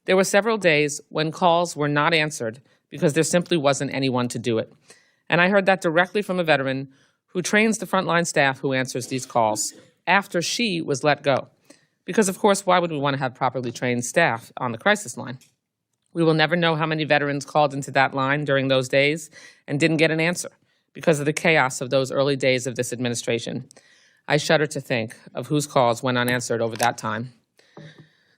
There were several days when calls were not answered because there simply wasn't anyone to do it. And I heard that directly from a veteran who trains the frontline staff who answers these calls after she was let go. Because, of course, why would we want to have properly trained staff on the crisis line? We will never know how many veterans called into that line during those days and didn't get an answer because of the chaos of those early days of this administration. I shudder to think of whose calls went unanswered over that time.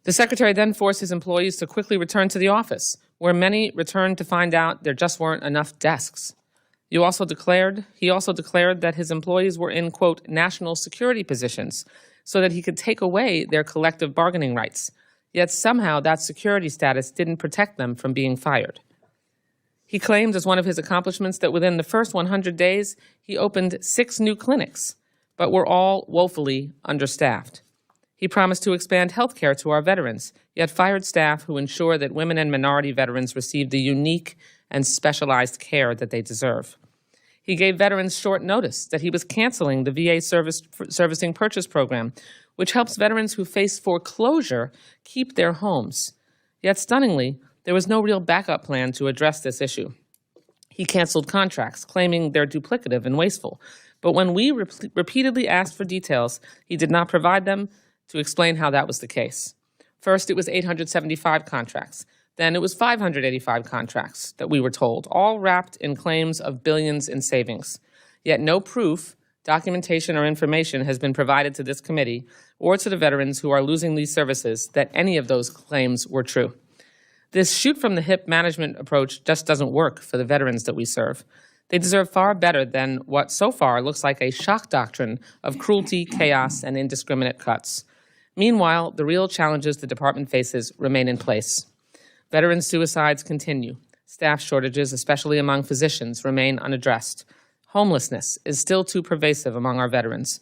The Secretary then forced his employees to quickly return to the office, where many returned to find out there just weren't enough desks. He also declared that his employees were in, quote, national security positions so that he could take away their collective bargaining rights. Yet somehow that security status didn't protect them from being fired. He claimed as one of his accomplishments that within the first 100 days, he opened 6 new clinics, but were all woefully understaffed. He promised to expand health care to our veterans, yet fired staff who ensure that women and minority veterans receive the unique and specialized care that they deserve. He gave veterans short notice that he was canceling the VA Servicing Purchase Program, which helps veterans who face foreclosure keep their homes. Yet stunningly, there was no real backup plan to address this issue. He canceled contracts, claiming they're duplicative and wasteful. But when we repeatedly asked for details, he did not provide them to explain how that was the case. First, it was 875 contracts. Then it was 585 contracts that we were told, all wrapped in claims of billions in savings. Yet no proof, documentation, or information has been provided to this committee or to the veterans who are losing these services that any of those claims were true. This shoot-from-the-hip management approach just doesn't work for the veterans that we serve. They deserve far better than what so far looks like a shock doctrine of cruelty, chaos, and indiscriminate cuts. Meanwhile, the real challenges the department faces remain in place. Veteran suicides continue. Staff shortages, especially among physicians, remain unaddressed. Homelessness is still too pervasive among our veterans.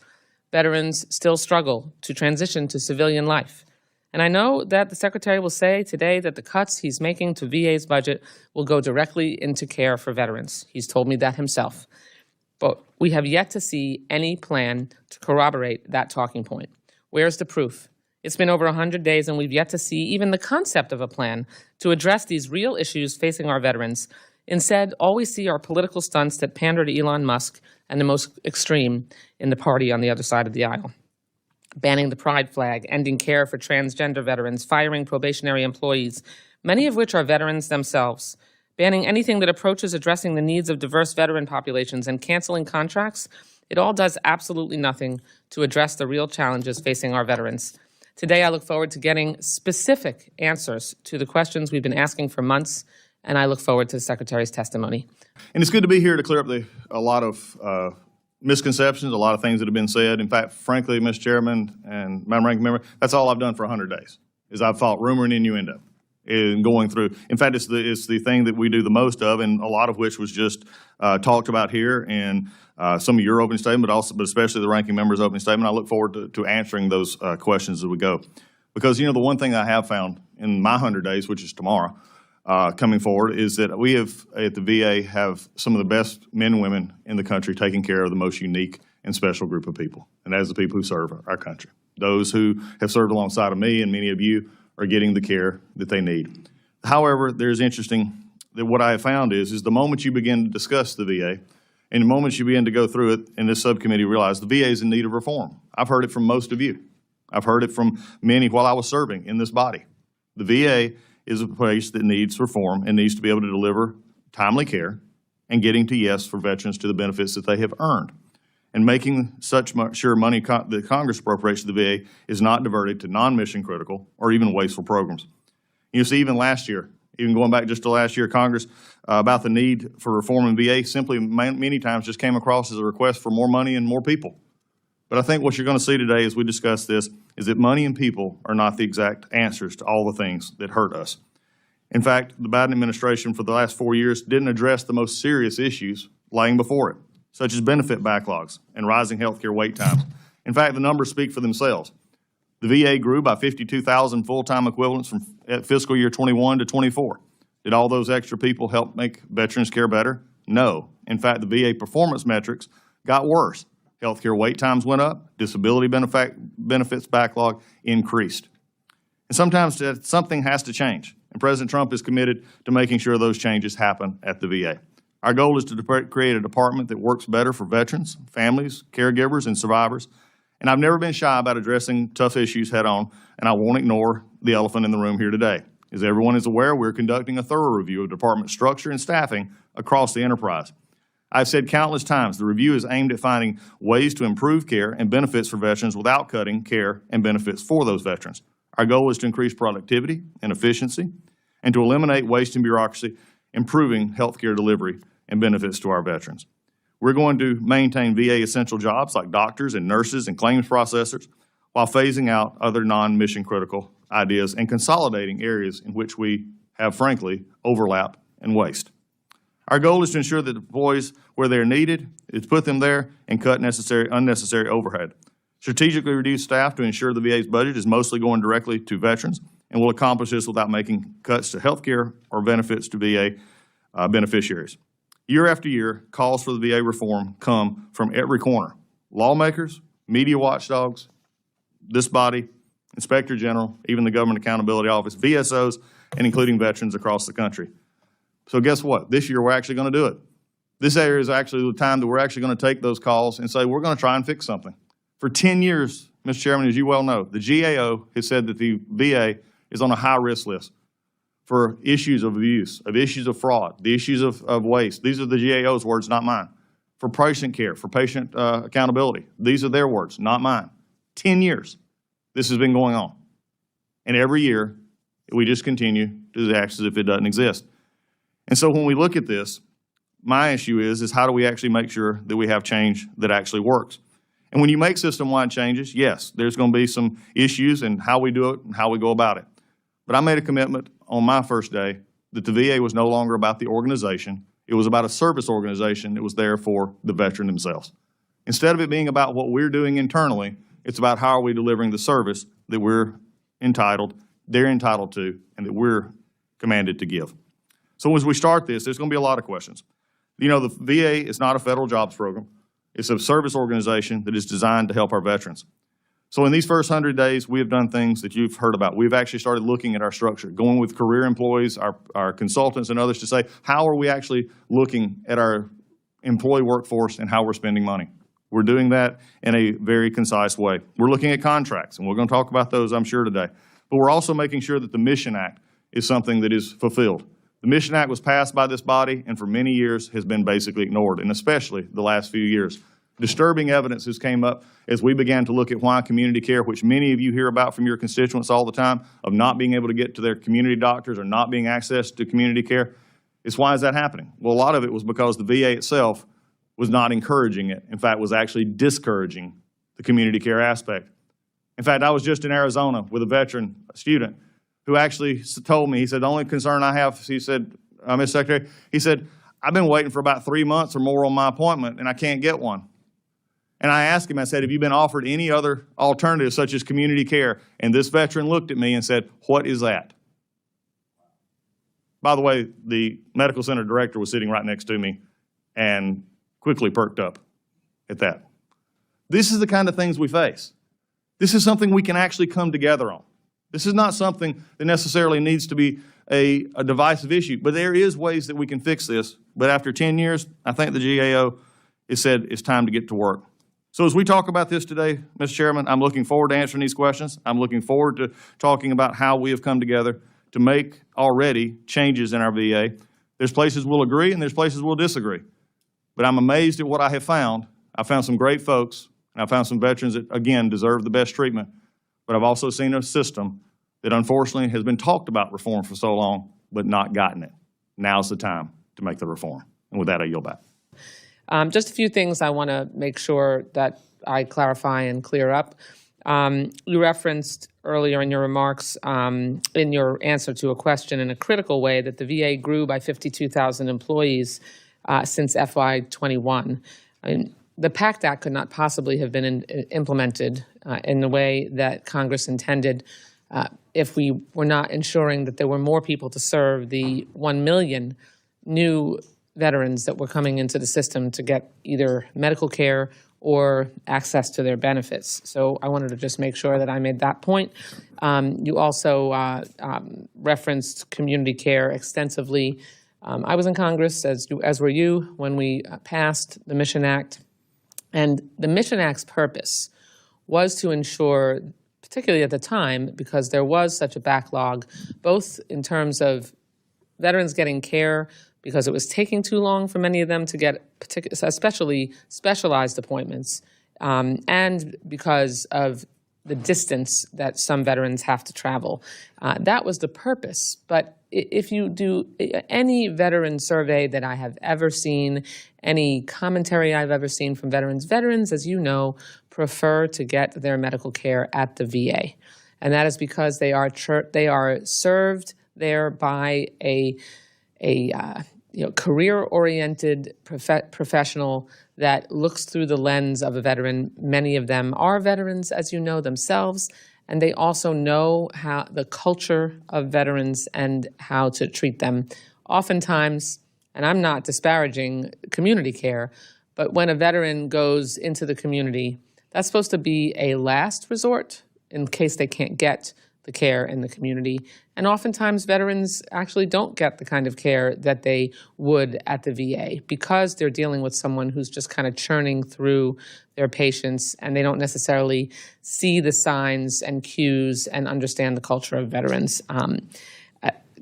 Veterans still struggle to transition to civilian life. And I know that the Secretary will say today that the cuts he's making to VA's budget will go directly into care for veterans. He's told me that himself. But we have yet to see any plan to corroborate that talking point. Where's the proof? It's been over 100 days and we've yet to see even the concept of a plan to address these real issues facing our veterans. Instead, all we see are political stunts that pander to Elon Musk and the most extreme in the party on the other side of the aisle. Banning the pride flag, ending care for transgender veterans, firing probationary employees, many of which are veterans themselves, banning anything that approaches addressing the needs of diverse veteran populations, and canceling contracts, it all does absolutely nothing to address the real challenges facing our veterans. Today, I look forward to getting specific answers to the questions we've been asking for months, and I look forward to the Secretary's testimony. And it's good to be here to clear up a lot of misconceptions, a lot of things that have been said. In fact, frankly, Mr. Chairman and Madam Ranking Member, that's all I've done for 100 days, is I've fought rumor and innuendo in going through. In fact, it's the thing that we do the most of, and a lot of which was just talked about here and some of your opening statement, but especially the Ranking Member's opening statement. I look forward to answering those questions as we go. Because, you know, the one thing I have found in my 100 days, which is tomorrow, coming forward, is that we have, at the VA, have some of the best men and women in the country taking care of the most unique and special group of people, and that is the people who serve our country. Those who have served alongside of me and many of you are getting the care that they need. However, there's interesting that what I have found is the moment you begin to discuss the VA, and the moment you begin to go through it in this subcommittee, realize the VA is in need of reform. I've heard it from most of you. I've heard it from many while I was serving in this body. The VA is a place that needs reform and needs to be able to deliver timely care and getting to yes for veterans to the benefits that they have earned. And making such sure money that Congress appropriates to the VA is not diverted to non-mission critical or even wasteful programs. You see, even last year, even going back just to last year, Congress about the need for reform in VA simply many times just came across as a request for more money and more people. But I think what you're going to see today as we discuss this is that money and people are not the exact answers to all the things that hurt us. In fact, the Biden administration for the last 4 years didn't address the most serious issues laying before it, such as benefit backlogs and rising healthcare wait times. In fact, the numbers speak for themselves. The VA grew by 52,000 full-time equivalents from fiscal year 21 to 24. Did all those extra people help make veterans care better? No. In fact, the VA performance metrics got worse. Healthcare wait times went up, disability benefits backlog increased. And sometimes something has to change, and President Trump is committed to making sure those changes happen at the VA. Our goal is to create a department that works better for veterans, families, caregivers, and survivors. And I've never been shy about addressing tough issues head-on, and I won't ignore the elephant in the room here today. As everyone is aware, we're conducting a thorough review of department structure and staffing across the enterprise. I've said countless times the review is aimed at finding ways to improve care and benefits for veterans without cutting care and benefits for those veterans. Our goal is to increase productivity and efficiency and to eliminate waste and bureaucracy, improving healthcare delivery and benefits to our veterans. We're going to maintain VA essential jobs like doctors and nurses and claims processors while phasing out other non-mission critical ideas and consolidating areas in which we have, frankly, overlap and waste. Our goal is to ensure that employees where they're needed, is put them there and cut unnecessary overhead. Strategically reduce staff to ensure the VA's budget is mostly going directly to veterans, and will accomplish this without making cuts to health care or benefits to VA beneficiaries. Year after year, calls for the VA reform come from every corner. Lawmakers, media watchdogs, this body, Inspector General, even the Government Accountability Office, VSOs, and including veterans across the country. So guess what? This year, we're actually going to do it. This area is actually the time that we're actually going to take those calls and say, we're going to try and fix something. For 10 years, Mr. Chairman, as you well know, the GAO has said that the VA is on a high-risk list for issues of abuse, of issues of fraud, the issues of waste. These are the GAO's words, not mine. For patient care, for patient accountability. These are their words, not mine. 10 years this has been going on. And every year, we just continue to act as if it doesn't exist. And so when we look at this, my issue is how do we actually make sure that we have change that actually works? And when you make system-wide changes, yes, there's going to be some issues in how we do it and how we go about it. But I made a commitment on my first day that the VA was no longer about the organization. It was about a service organization that was there for the veteran themselves. Instead of it being about what we're doing internally, it's about how are we delivering the service that they're entitled to, and that we're commanded to give. So as we start this, there's going to be a lot of questions. You know, the VA is not a federal jobs program. It's a service organization that is designed to help our veterans. So in these first 100 days, we have done things that you've heard about. We've actually started looking at our structure, going with career employees, our consultants and others to say, how are we actually looking at our employee workforce and how we're spending money? We're doing that in a very concise way. We're looking at contracts, and we're going to talk about those, I'm sure, today. But we're also making sure that the Mission Act is something that is fulfilled. The Mission Act was passed by this body and for many years has been basically ignored, and especially the last few years. Disturbing evidence has came up as we began to look at why community care, which many of you hear about from your constituents all the time, of not being able to get to their community doctors or not being access to community care. It's why is that happening? Well, a lot of it was because the VA itself was not encouraging it. In fact, was actually discouraging the community care aspect. In fact, I was just in Arizona with a veteran, a student, who actually told me, he said, the only concern I have, he said, Mr. Secretary, he said, I've been waiting for about 3 months or more on my appointment and I can't get one. And I asked him, I said, have you been offered any other alternatives such as community care? And this veteran looked at me and said, what is that? By the way, the medical center director was sitting right next to me and quickly perked up at that. This is the kind of things we face. This is something we can actually come together on. This is not something that necessarily needs to be a divisive issue, but there is ways that we can fix this. But after 10 years, I think the GAO has said it's time to get to work. So as we talk about this today, Mr. Chairman, I'm looking forward to answering these questions. I'm looking forward to talking about how we have come together to make already changes in our VA. There's places we'll agree and there's places we'll disagree. But I'm amazed at what I have found. I found some great folks, and I found some veterans that, again, deserve the best treatment. But I've also seen a system that unfortunately has been talked about reform for so long, but not gotten it. Now's the time to make the reform. And with that, I yield back. Just a few things I want to make sure that I clarify and clear up. You referenced earlier in your remarks, in your answer to a question in a critical way, that the VA grew by 52,000 employees since FY21. I mean, the PACT Act could not possibly have been implemented in the way that Congress intended if we were not ensuring that there were more people to serve the 1 million new veterans that were coming into the system to get either medical care or access to their benefits. So I wanted to just make sure that I made that point. You also referenced community care extensively. I was in Congress, as were you, when we passed the Mission Act. And the Mission Act's purpose was to ensure, particularly at the time, because there was such a backlog, both in terms of veterans getting care because it was taking too long for many of them to get especially specialized appointments, and because of the distance that some veterans have to travel. That was the purpose. But if you do any veteran survey that I have ever seen, any commentary I've ever seen from veterans, as you know, prefer to get their medical care at the VA. And that is because they are served there by a career-oriented professional that looks through the lens of a veteran. Many of them are veterans, as you know, themselves, and they also know how the culture of veterans and how to treat them. Oftentimes, and I'm not disparaging community care, but when a veteran goes into the community, that's supposed to be a last resort in case they can't get the care in the community. And oftentimes veterans actually don't get the kind of care that they would at the VA because they're dealing with someone who's just kind of churning through their patients, and they don't necessarily see the signs and cues and understand the culture of veterans.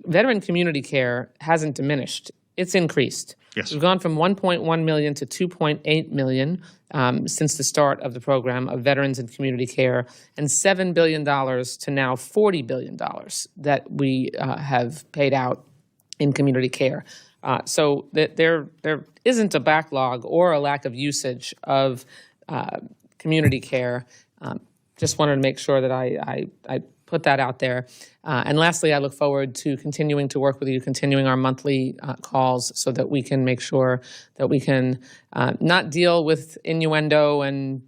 Veteran community care hasn't diminished. It's increased. Yes. We've gone from 1.1 million to 2.8 million since the start of the program of veterans and community care, and $7 billion to now $40 billion that we have paid out in community care. So that there isn't a backlog or a lack of usage of community care. Just wanted to make sure that I put that out there. And lastly, I look forward to continuing to work with you, continuing our monthly calls so that we can make sure that we can not deal with innuendo and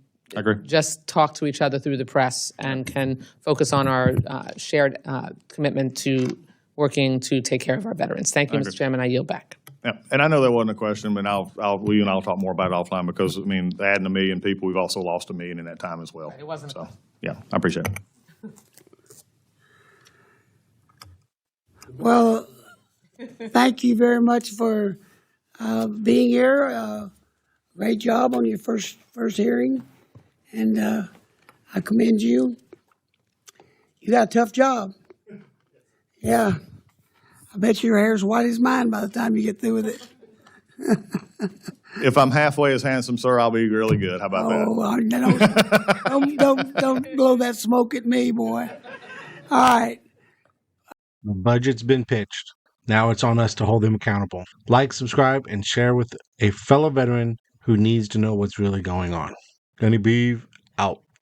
just talk to each other through the press, and can focus on our shared commitment to working to take care of our veterans. Thank you, Mr. Chairman. I yield back. Yeah, and I know that wasn't a question, but you and I'll talk more about it offline, because, I mean, adding 1 million people, we've also lost 1 million in that time as well. It wasn't. So, yeah, I appreciate it. Well, thank you very much for being here. Great job on your first hearing, and I commend you. You got a tough job. Yeah. I bet your hair's white as mine by the time you get through with it. If I'm halfway as handsome, sir, I'll be really good. How about that? Don't blow that smoke at me, boy. All right. The budget's been pitched. Now it's on us to hold them accountable. Like, subscribe, and share with a fellow veteran who needs to know what's really going on. Gunny Beeve, out.